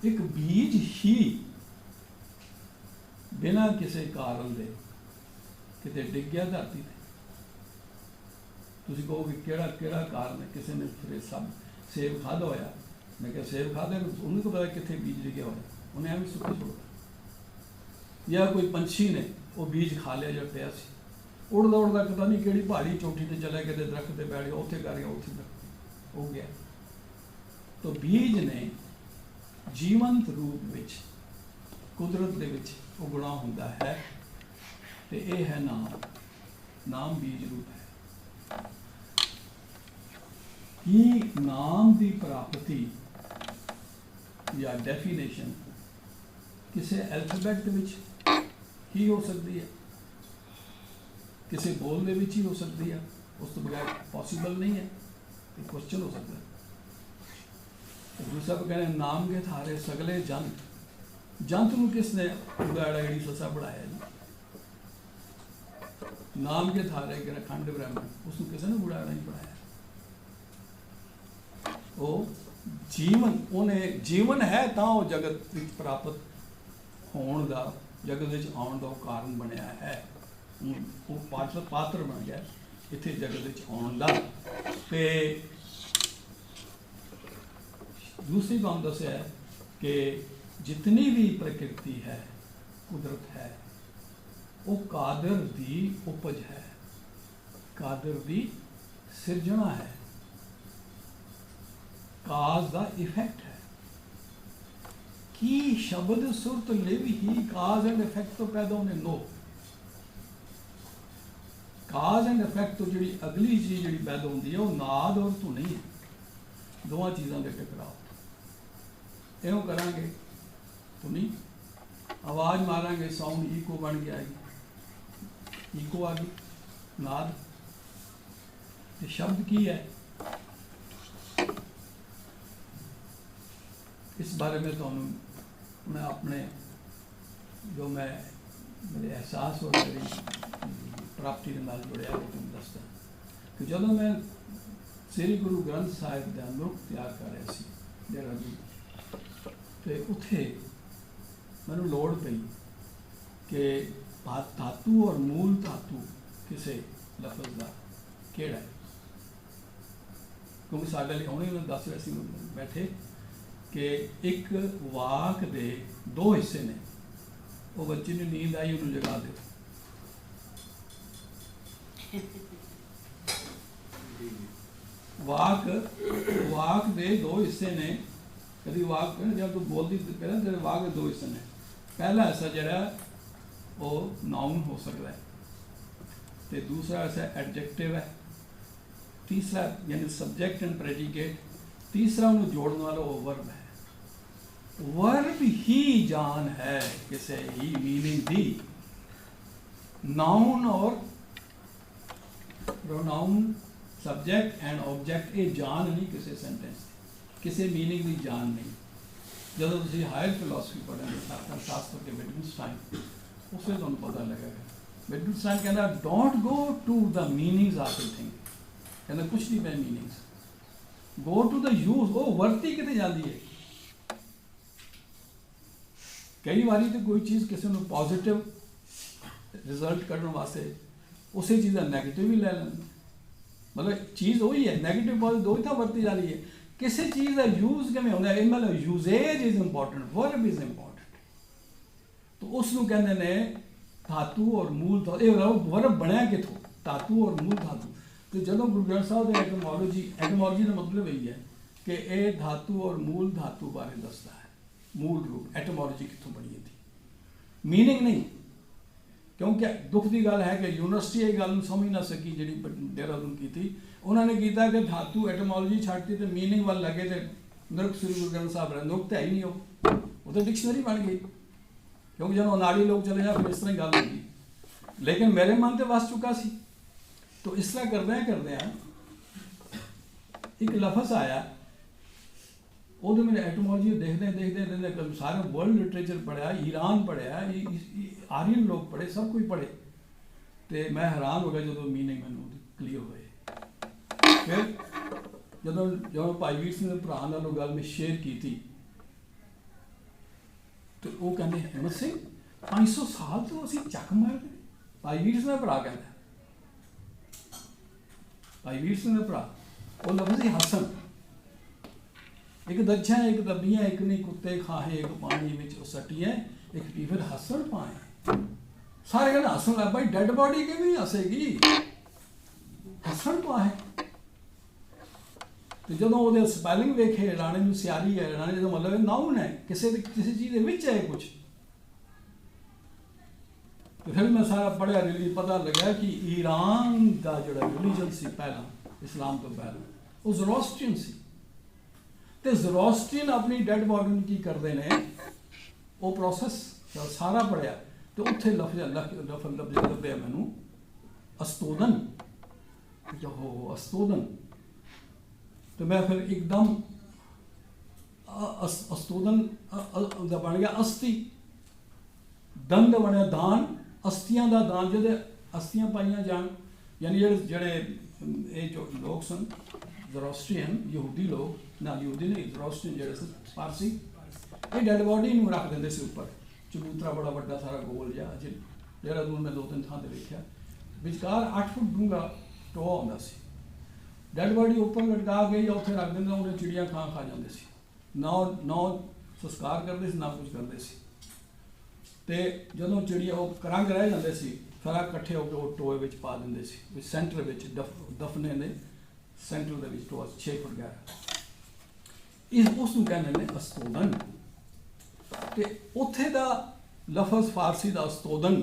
एक बीज ही बिना किसी कारण दे किते डिग गया धरती ते। तुसीं कहोगे किहड़ा किहड़ा कारण है? किसी ने फिर सब सेब खादा होया, मैं क्या सेब खादा, उन्हें तो पता कित्थे बीज डिग्या होया, उन्हें एवं सुक्का छोड़ा। या कोई पंछी ने वो बीज खा लिया जो पिया सी, उड़दा उड़दा पता नहीं किहड़ी पहाड़ी चोटी ते चला गया, दरख्त ते बैठ गया, उत्थे कर गया, उत्थे हो गया। तो बीज ने जीवंत रूप विच कुदरत दे विच उगना हुंदा है, ते ये है नाम। नाम बीज रूप है। कि नाम की प्राप्ति या डेफिनेशन किसी एल्फाबेट ही हो सकती है, किसी बोल दे विच ही हो सकती है, उस तो बगैर पॉसिबल नहीं है। तो क्वेश्चन हो सकता है। तो दूसरा कहते हैं नाम के थारे सगले जंत, जंत को किसने उड़ाड़ा एड़ी ससा बढ़ाया जी? नाम के थारे खंड ब्रह्मंड, उसको किसी ने उड़ाड़ा नहीं बढ़ाया। ਉਹ ਜੀਵਨ, ਉਹਨੇ ਜੀਵਨ ਹੈ ਤਾਂ ਉਹ ਜਗਤ ਵਿੱਚ ਪ੍ਰਾਪਤ ਹੋਣ ਦਾ, ਜਗਤ ਵਿੱਚ ਆਉਣ ਦਾ ਉਹ ਕਾਰਨ ਬਣਿਆ ਹੈ। ਉਹ ਪਾਤਰ ਬਣ ਗਿਆ ਇੱਥੇ ਜਗਤ ਵਿੱਚ ਆਉਣ ਦਾ। ਤੇ ਦੂਸਰੀ ਗੱਲ ਦੱਸਿਆ ਕਿ ਜਿਤਨੀ ਵੀ ਪ੍ਰਕਿਰਤੀ ਹੈ, ਕੁਦਰਤ ਹੈ, ਉਹ ਕਾਦਰ ਦੀ ਉਪਜ ਹੈ, ਕਾਦਰ ਦੀ ਸਿਰਜਣਾ ਹੈ, ਕਾਜ਼ ਦਾ ਇਫੈਕਟ ਹੈ। ਕੀ ਸ਼ਬਦ ਸੁਰਤ ਲਿਵ ਹੀ ਕਾਜ਼ ਐਂਡ ਇਫੈਕਟ ਤੋਂ ਪੈਦਾ ਹੋਣੇ? ਨੋ, ਕਾਜ਼ ਐਂਡ ਇਫੈਕਟ ਤੋਂ ਜਿਹੜੀ ਅਗਲੀ ਚੀਜ਼ ਜਿਹੜੀ ਪੈਦਾ ਹੁੰਦੀ ਹੈ ਉਹ ਨਾਦ ਔਰ ਧੁਨੀ ਹੈ, ਦੋਵਾਂ ਚੀਜ਼ਾਂ ਦੇ ਟਕਰਾਓ। ਇਹਨੂੰ ਕਰਾਂਗੇ ਧੁਨੀ, ਆਵਾਜ਼ ਮਾਰਾਂਗੇ ਸਾਊਂਡ ਈਕੋ ਬਣ ਗਿਆ, ਈਕੋ ਆ ਗਈ, ਨਾਦ। ਤੇ ਸ਼ਬਦ ਕੀ ਹੈ? ਇਸ ਬਾਰੇ में ਤੁਹਾਨੂੰ मैं अपने जो मैं मेरे एहसास और मेरी प्राप्ति के नाल जुड़िया वो तुम दसदा कि ਜਦੋਂ मैं ਸ੍ਰੀ ਗੁਰੂ ਗ੍ਰੰਥ ਸਾਹਿਬ ਦਾ ਅਨੁਰੂਪ ਤਿਆਰ ਕਰ ਰਿਹਾ ਸੀ ਦੇਹਰਾਦੂਨ, ਤੇ ਉੱਥੇ ਮੈਨੂੰ ਲੋੜ ਪਈ ਕਿ ਧਾਤੂ ਔਰ ਮੂਲ ਧਾਤੂ ਕਿਸੇ ਲਫ਼ਜ਼ ਦਾ ਕਿਹੜਾ ਹੈ, ਕਿਉਂਕਿ ਸਾਡੇ ਲਈ ਹੁਣੇ ਉਹਨੇ ਦੱਸ ਰਿਹਾ ਸੀ ਬੈਠੇ ਕਿ ਇੱਕ ਵਾਕ ਦੇ ਦੋ ਹਿੱਸੇ ਨੇ। ਉਹ ਬੱਚੇ ਨੂੰ ਨੀਂਦ ਆਈ, ਉਹਨੂੰ ਜਗਾ ਦਿਓ। ਵਾਕ ਦੇ ਦੋ ਹਿੱਸੇ ਨੇ। ਕਦੀ ਵਾਕ ਜਦ ਤੂੰ ਬੋਲਦੀ ਪਹਿਲਾਂ ਤੇਰੇ ਵਾਕ ਦੇ ਦੋ ਹਿੱਸੇ ਨੇ। ਪਹਿਲਾ ਹਿੱਸਾ ਜਿਹੜਾ ਉਹ ਨਾउन ਹੋ ਸਕਦਾ ਹੈ, ਤੇ ਦੂਸਰਾ ਹਿੱਸਾ ਐਡਜੈਕਟਿਵ ਹੈ, ਤੀਸਰਾ ਯਾਨੀ ਸਬਜੈਕਟ ਐਂਡ ਪ੍ਰੈਡੀਕੇਟ, तीसरा उन्हें जोड़ने वाला वो वर्ब है। वर्ब ही जान है, किसे ही मीनिंग दी। नाउन और प्रोनाउन, सब्जेक्ट एंड ऑब्जेक्ट ये जान नहीं किसी सेंटेंस की, किसी मीनिंग की जान नहीं। जब तुम हायर फिलोसफी पढ़ेंगे शास्त्र के विटगेनस्टाइन, उससे तुम पता लगेगा। विटगेनस्टाइन कहना don't go to the meanings of the thing, कहना कुछ नहीं पे meanings, go to the use. वो वरती कितने जाती है। कई बारी तो कोई चीज़ किसी ने पॉजिटिव रिजल्ट करने वास्ते उसी चीज़ का नैगेटिव भी ले लें, मतलब चीज़ वही है, नैगेटिव पॉजिटिव दो ही था वरती जा रही है। किसी चीज़ का यूज किमें होता है, मतलब usages is important, verb is important. तो उसनों कहते ने धातु और मूल धातु, ये वर्ब बनया कितों, धातु और मूल धातु। तो जो गुरु ग्रंथ साहब की एटमोलॉजी का मतलब यही है कि ये धातु और मूल धातु बारे दसता है, मूल रूप एटमोलॉजी कितों बनी थी, मीनिंग नहीं। क्योंकि दुख की गल है कि यूनिवर्सिटी ये गल समझ ना सकी जी देहरादून की थी, उन्होंने किया कि धातु एटमोलॉजी छाड़ती तो मीनिंग वाल लगे, तो नृक श्री गुरु ग्रंथ साहब रहे नृक तो है ही नहीं, वो तो डिक्शनरी बन गई। क्योंकि जब अनाड़ी लोग चले जाए फिर इस तरह गल होगी, लेकिन मेरे मन से वस चुका सी। तो इस तरह करते हैं एक लफज आया, वो मैंने एटमोलॉजी देखते सारे वर्ल्ड लिटरेचर पढ़िया, ईरान पढ़िया, आर्यन लोग पढ़े, सब कुछ पढ़े, तो मैं हैरान हो गया जो मीनिंग मैंने क्लीयर हुए। फिर जो भाई वीर सिंह भरा नालों गल मैं शेयर की थी, तो वो कहते हिम्मत सिंह 500 साल तो असी चक मारते। भाई वीर सिंह भरा कहता, भाई वीर सिंह भरा वो लफ्ज़ ही हसन, एक दच्छा एक दबियाँ, एक नहीं कुत्ते खाहे, एक पानी में सटियाँ, एक फिर हसन पाए। सारे कहते हसन लग भाई, डेड बॉडी के भी हसेगी, हसन पाए। तो जो वो स्पैलिंग वेखे, राणे में सियारी है, राणे जो मतलब नाउन है, किसी चीज़ के विच है कुछ। तो फिर मैं सारा पढ़िया, रिली पता लगा कि ईरान का जो रिलीजन से पहला, इस्लाम तो पहला, वो ज़ोरोस्ट्रियन सी। तो ज़ोरोस्ट्रियन अपनी डेड बॉडी की करते हैं, वो प्रोसैस सारा पढ़िया, तो उत्थे लफ्ज़ लभ्या मैनू अस्तोदन, जो हो अस्तोदन। तो मैं फिर एकदम अस्तोदन बन गया अस्थि, दंद बनया दान, अस्थियां का दान, जो अस्थियां पाइया जान, यानी जेड़े ये जो लोग सन ਜ਼ਰੋਸਟਰੀਅਨ ਯਹੂਦੀ ਲੋਕ ਨਾ, ਯਹੂਦੀ ਨਹੀਂ, ਜ਼ਰੋਸਟਰੀਅਨ ਜਿਹੜੇ ਸੀ ਪਾਰਸੀ, ਇਹ ਡੈਡ ਬੋਡੀ ਨੂੰ ਰੱਖ ਦਿੰਦੇ ਸੀ ਉੱਪਰ, ਚਬੂਤਰਾ ਬੜਾ ਵੱਡਾ ਸਾਰਾ ਗੋਲ ਜਿਹਾ, ਦੇਹਰਾਦੂਨ ਮੈਂ 2-3 ਥਾਂ ਤੇ ਵੇਖਿਆ, ਵਿਚਕਾਰ 8 ਫੁੱਟ ਡੂੰਘਾ ਟੋਆ ਹੁੰਦਾ ਸੀ, ਡੈਡ ਬੋਡੀ ਉੱਪਰ ਲਟਕਾ ਕੇ ਜਾਂ ਉੱਥੇ ਰੱਖ ਦਿੰਦੇ, ਉਹਨੇ ਚਿੜੀਆਂ ਖਾ ਜਾਂਦੇ ਸੀ, ਨਾ ਸੰਸਕਾਰ ਕਰਦੇ ਸੀ ਨਾ ਕੁਝ ਕਰਦੇ ਸੀ। ਤੇ ਜਦੋਂ ਚਿੜੀਆਂ ਉਹ ਕਰੰਗ ਰਹਿ ਜਾਂਦੇ ਸੀ, ਫਿਰ ਇਕੱਠੇ ਹੋ ਕੇ ਉਹ ਟੋਏ ਵਿੱਚ ਪਾ ਦਿੰਦੇ ਸੀ, ਵਿੱਚ ਸੈਂਟਰ ਵਿੱਚ ਦਫਨੇ ਦੇ ਸੈਂਟਰ ਦੇ ਵਿੱਚ ਟੋਆ 6 ਫੁੱਟ ਗਹਿਰਾ, ਉਸ ਨੂੰ ਕਹਿੰਦੇ ਨੇ ਅਸਤੋਦਨ। ਤੇ ਉੱਥੇ ਦਾ ਲਫ਼ਜ਼ ਫਾਰਸੀ ਦਾ ਅਸਤੋਦਨ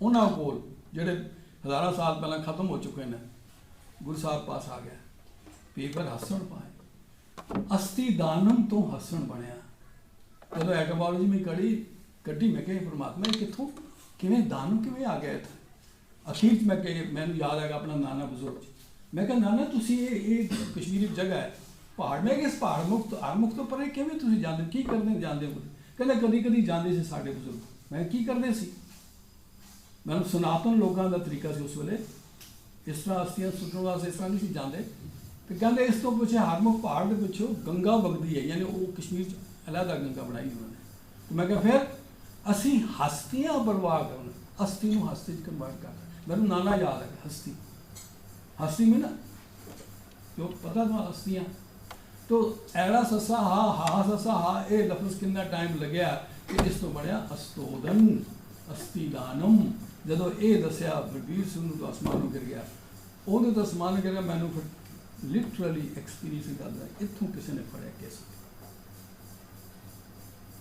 ਉਹਨਾਂ ਕੋਲ ਜਿਹੜੇ ਹਜ਼ਾਰਾਂ ਸਾਲ ਪਹਿਲਾਂ ਖਤਮ ਹੋ ਚੁੱਕੇ ਨੇ, ਗੁਰੂ ਸਾਹਿਬ ਪਾਸ ਆ ਗਿਆ, ਪੀਪਰ ਹੱਸਣ ਪਾਏ, ਅਸਤੀ ਦਾਨਮ ਤੋਂ ਹੱਸਣ ਬਣਿਆ। ਜਦੋਂ ਐਟਮੋਲੋਜੀ ਮੈਂ ਕੱਢੀ ਮੈਂ ਕਿਹਾ ਪਰਮਾਤਮਾ ਇਹ ਕਿੱਥੋਂ ਕਿਵੇਂ ਦਾਨਮ ਕਿਵੇਂ ਆ ਗਿਆ ਇੱਥੇ। ਅਖੀਰ 'ਚ ਮੈਂ ਕਿ ਮੈਨੂੰ ਯਾਦ ਆਏਗਾ ਆਪਣਾ ਨਾਨਾ ਬਜ਼ੁਰਗ, ਮੈਂ ਕਿਹਾ ਨਾਨਾ ਤੁਸੀਂ ਇਹ ਕਸ਼ਮੀਰੀ ਜਗ੍ਹਾ ਹੈ, ਪਹਾੜ, ਮੈਂ ਕਿਹਾ ਇਸ ਪਹਾੜ ਮੁਕਤ ਤੋਂ ਪਰੇ ਕਿਵੇਂ ਤੁਸੀਂ ਜਾਂਦੇ, ਕੀ ਕਰਦੇ ਜਾਂਦੇ ਹੋ? ਕਹਿੰਦੇ ਕਦੀ ਕਦੀ ਜਾਂਦੇ ਸੀ ਸਾਡੇ ਬਜ਼ੁਰਗ। ਮੈਂ ਕੀ ਕਰਦੇ ਸੀ? ਮੈਨੂੰ ਸਨਾਤਨ ਲੋਕਾਂ ਦਾ ਤਰੀਕਾ ਸੀ ਉਸ ਵੇਲੇ, ਇਸ ਤਰ੍ਹਾਂ ਅਸਤੀਆਂ ਸੁੱਟਣ ਵਾਸਤੇ ਇਸ ਤਰ੍ਹਾਂ ਨਹੀਂ ਸੀ ਜਾਂਦੇ। ਤੇ ਕਹਿੰਦੇ ਇਸ ਤੋਂ ਪਿੱਛੇ ਹਰਮੁਖ ਪਹਾੜ ਦੇ ਪਿੱਛੋਂ ਗੰਗਾ ਵਗਦੀ ਹੈ, ਯਾਨੀ ਉਹ ਕਸ਼ਮੀਰ 'ਚ ਅਲੱਗ ਗੰਗਾ ਬਣਾਈ ਉਹਨਾਂ ਨੇ। ਤੇ ਮੈਂ ਕਿਹਾ ਫਿਰ ਅਸੀਂ ਹਸਤੀਆਂ ਬਰਬਾਦ ਕਰਨ, ਅਸਤੀ ਨੂੰ ਹਸਤੀ 'ਚ ਕਨਵਰਟ ਕਰ। ਮੈਨੂੰ ਨਾਨਾ ਯਾਦ ਹੈ, हस्ती में ना जो पता था हस्तियाँ, तो ऐरा ससा हा ससा हा ये लफ्ज़ कितना टाइम लग्या कि इस तो बढ़िया अस्तोदन अस्तिदानम। जदों ये दसिया बलबीर सिंह तो आसमानों गिर गया, उन्होंने तो आसमान गिर गया, मैनू फिर लिटरली एक्सपीरियंस करता इत्थों किसी ने फड़िया केस।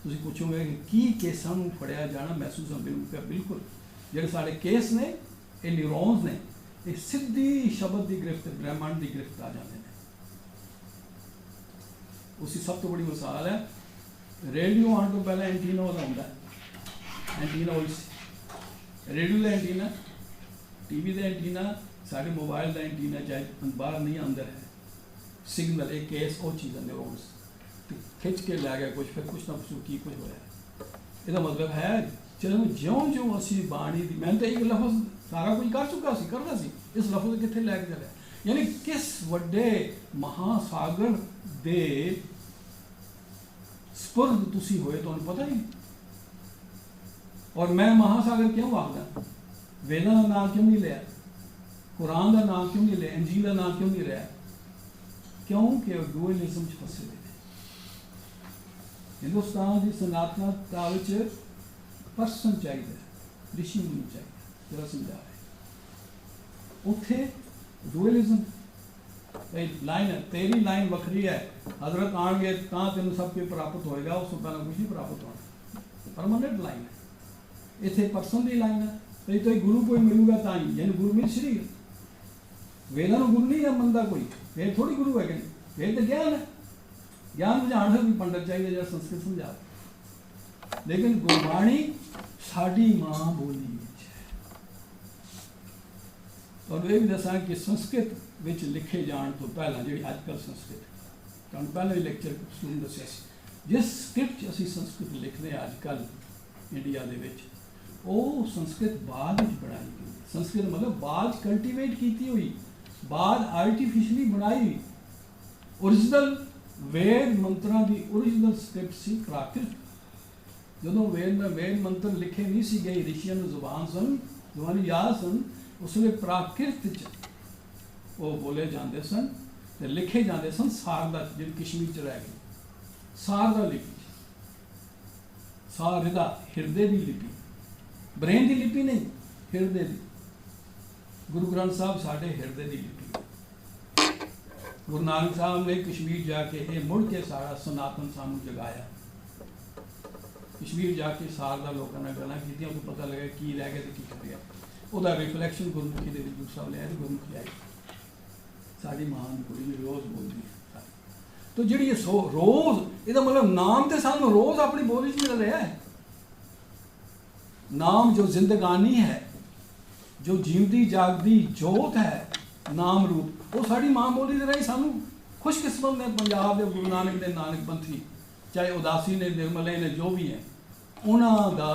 तुसीं पुछोगे कि केसां नूं फड़िया जाना महसूस होंदा? बिल्कुल जिहड़े साडे केस ने ये न्यूरॉन्स ने, ये सीधी शब्द की गिरफ्त ब्रह्मांड की गिरफ्त आ जाते हैं। उसकी सब तो बड़ी मिसाल है, रेडियो आने तो पहले एंटीना होता है, एंटीना रेडियो का एंटीना, टीवी का एंटीना, साढ़े मोबाइल का एंटीना, चाहे बाहर नहीं अंदर है सिग्नल, एक केस वो चीज़ है न्यूरॉन्स खिंच के लै गया कुछ, फिर कुछ ना कुछ की कुछ होया। इसका मतलब है चलो ज्यों ज्यों असी बाणी दी, मैं तो एक लफ्ज़ सारा कुछ कर चुका सी, करदा सी, इस लफ्ज़ कित्थे लैके चलिया, यानी किस वड्डे महासागर दे स्पुर्द तुसी होए तुहानूं पता ही। और मैं महासागर क्यों आखदा, वेदां दा नाम क्यों नहीं लिया, कुरान दा नाम क्यों नहीं लिया, इंजील दा नाम क्यों नहीं लिया? क्योंकि डुअलिज्म च फसे हुए। हिंदुस्तान की सनातनता विच पर्सन चाहिए, ऋषि मुनि चाहिए, जरा समझा रहे उत्थे डुअलिज्म लाइन है, तेरी लाइन वखरी है, हजरत आएंगे तो तेन सब कुछ प्राप्त होएगा, उस पहले कुछ नहीं प्राप्त होना, परमानेंट लाइन है। इतने पर्सन की लाइन है, तो गुरु कोई मिलूगा तो ही, यानी गुरु मिल श्री वेदा गुरु नहीं है मनता कोई, वेद थोड़ी गुरु है, वेद तो ज्ञान है, ज्ञान बुझाने भी पंडित चाहिए जो संस्कृत समझा। लेकिन गुरबाणी साडी मां बोली है। और ये भी दसा कि संस्कृत विच लिखे जाने तो पहला जी अजकल संस्कृत तुहानूं पहले लेक्चर स्टूडेंट दस्सिया सी, जिस स्क्रिप्ट असीं संस्कृत लिखते हैं अजकल इंडिया दे विच, वो संस्कृत बाद विच बनाई गई। संस्कृत मतलब बाद कल्टीवेट की हुई, बाद आर्टिफिशली बनाई हुई। ओरिजिनल वेद मंत्रां की ओरिजिनल स्क्रिप्ट सी प्राकृत। जो वेद मंत्र लिखे नहीं सी गए, ऋषियों में जुबान सन, जुबानी याद सन, उसमें प्राकृत वो बोले जाते सन, लिखे जाते सन सारदा, जो कश्मीर च रह गई सारदा लिपि, सारदा हिरदे की लिपि, ब्रेन की लिपि नहीं, हिरदे की। गुरु ग्रंथ साहब साढ़े हिरदे की लिपि। गुरु नानक साहब ने कश्मीर जाके ये मुड़ के सारा सनातन सानू जगाया। कश्मीर जाके सारदा लोगों ने गल्लां कीतियां, उन्हें पता लगा की रह गया तो की कर गया। ਉਹਦਾ रिफ्लैक्शन गुरमुखी के गुरु साहब ले आए, गुरमुखी आई साड़ी महान कुड़ी भी रोज़ बोलती है। तो जी रोज़ ਇਹਦਾ मतलब नाम तो सानू रोज़ अपनी बोली च मिल रहा है। नाम जो जिंदगानी है, जो जीवती जागती जोत है, नाम रूप, वो साड़ी मां बोली दे रही सानू खुशकिस्मत ने पंजाब के गुरु नानक के नानक पंथी, चाहे उदासी ने, निर्मले ने, जो भी है, उन्हों का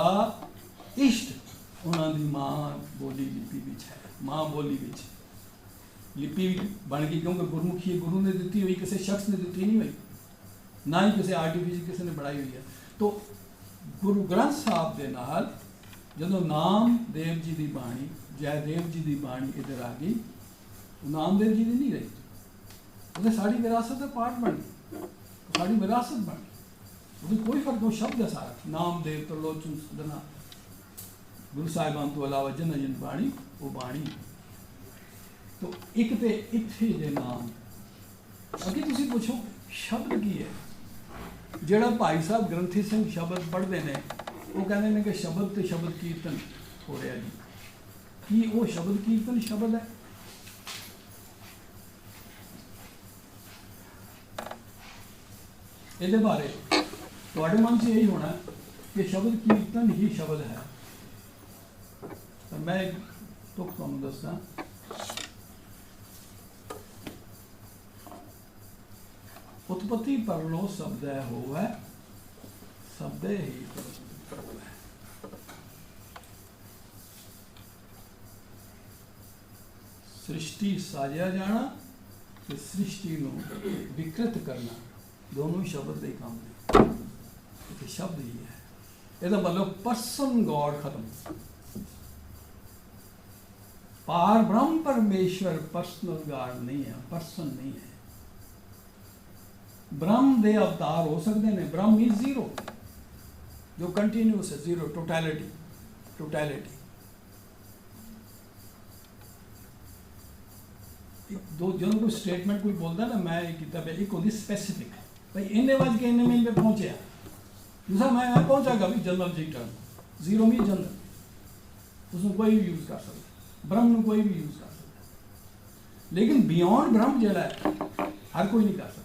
इष्ट उन्हों की मां बोली लिपि है, मां बोली। लिपि बन गई, क्योंकि गुरमुखी गुरु ने दी हुई, किसी शख्स ने दी नहीं हुई, ना ही किसी आर्टिफिशियल किसी ने बनाई हुई है। तो गुरु ग्रंथ साहब के नाल जदों नामदेव जी की बाणी, जयदेव जी की बाणी इधर आ गई, नामदेव जी की नहीं रही, वो साड़ी विरासत का पार्ट बन गई, साड़ी विरासत बन गई, उसमें कोई फर्क नहीं, शब्द है सारा, नामदेव त्रिलोचन सदना गुरु साहिबान तो अलावा जन जन बाणी वो बाणी। तो एक तो इत्थे दे नाम अगे तुसी पूछो शब्द की है, ਜਿਹੜਾ भाई साहब ग्रंथी सिंह शब्द पढ़ते हैं वो कहते हैं कि शब्द तो शब्द कीर्तन हो रहा जी, कि वो शब्द कीर्तन शब्द है? ये बारे थोड़े मन से यही होना कि शब्द कीर्तन ही शब्द है। तो मैं एक तुक तुहानूं दसदा, उत्पत्ति परलो शब्द होवै, शब्द ही प्रभु है। सृष्टि साजिया जाना ते सृष्टि नूं विकृत करना दोनों शब्द के काम ने, शब्द ही है। ਇਹਦਾ मतलब पर्सन गॉड खत्म, पार ब्रह्म परमेश्वर पर्सनल गॉड नहीं है, पर्सन नहीं है। ब्रह्म दे अवतार हो सकते हैं, ब्रह्म इज जीरो, जो कंटिन्यूस है, जीरो, टोटैलिटी, टोटैलिटी। दो जो कोई स्टेटमेंट कोई बोलता ना, मैं किताब एक होती स्पेसिफिक, भाई इन्ने बज के इन्ने मील पे पहुंचे, दूसरा मैं पहुंचा भी जनरल जी टर्म, जीरो मील जनरल, उसमें कोई भी यूज कर सकता, ब्रह्म में कोई भी यूज कर सकता, लेकिन बियॉन्ड ब्रह्म जड़ा है हर कोई नहीं कर सकता।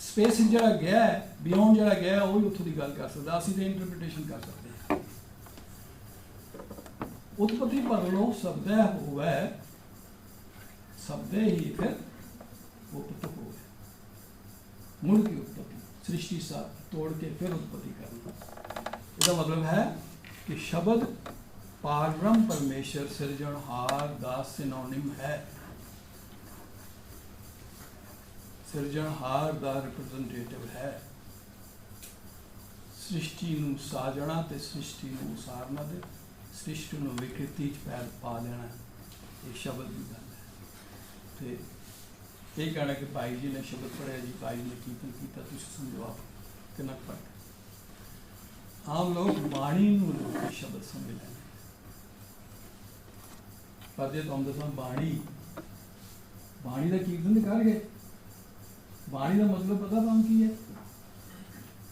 स्पेस जड़ा गया है, बियॉन्ड जड़ा गया है, वही उतों की गल कर सकता, असं तो इंटरप्रिटेशन कर सकते हैं। उत्पत्ति परलो शब्द होवै, शब्द ही फिर उपत हो, मुड़ की उत्पत्ति, सृष्टि सा तोड़ के फिर उत्पत्ति करना। इसका मतलब है कि शब्द पारब्रह्म परमेश्वर सिरजनहार दा सिनोनिम है, सिरजनहार दा रिप्रेजेंटेटिव है। सृष्टि नूं साजना ते सृष्टि नूं उसारना ते सृष्टि नूं विकृति च पैर पा लेना, ये शब्द की गल है। तो ये कहना कि भाई जी ने शब्द पढ़िया जी, भाई ने कीर्तन किया, तुम समझो आप कितना फर्क। आम लोग बाणी नूं शब्द समझ लेंगे, पर जो तुम दसा बाणी, बाणी का कीर्तन कर गए, बाणी का मतलब पता तुम की है?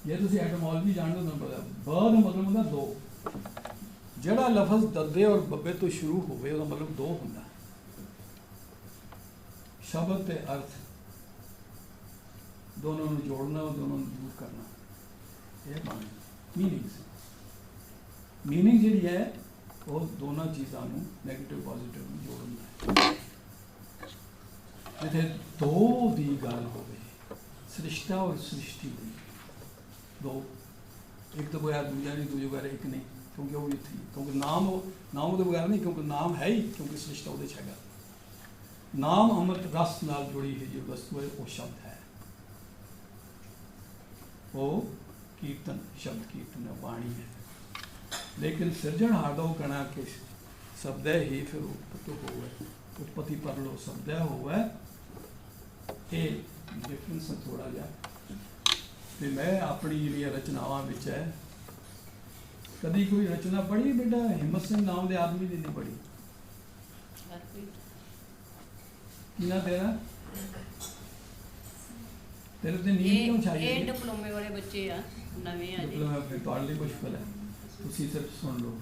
जे तुम एटमोलॉजी जानते हो पता, ब का मतलब होंदा दो, जड़ा लफज ददे और बब्बे तो शुरू होवे उसका मतलब दो होंदा। शब्द ते अर्थ दोनों को जोड़ना, दोनों को दूर करना, यह बाणी मीनिंग्स। मीनिंग जी है वो दोनों चीज़ों को नैगेटिव पॉजिटिव में जोड़ना है। जिथे दो की गल हो, सृष्टा और सृष्टि की दो, एक तो बगैर दूजा नहीं, दूजे बगैर एक नहीं, क्योंकि वो थी, क्योंकि नाम तो बगैर नहीं, क्योंकि नाम है ही, क्योंकि सृष्टा वो है। नाम अमृत रस नाल जुड़ी है जो वस्तु है वो शब्द है, वो कीर्तन, शब्द कीर्तन है, वाणी है। लेकिन सिरजनहार का वो कहना कि शब्द ही फिर उत्पत्ति होवे, उत्पत्ति परलो शब्द होवे, ये डिफरेंस है थोड़ा जा। तो मैं अपनी जी रचनावां विच है, कभी कोई रचना पढ़ी बेटा? हिम्मत सिंह नाम के आदमी की नहीं पढ़ी? किना तेरा तेरे ते नींद क्यों छाई है? डिप्लोमे वाले बच्चे आ, नवे आ जी। डिप्लोमा फिर तुहाडे लिए मुश्किल है, तुसीं सिर्फ सुन लो।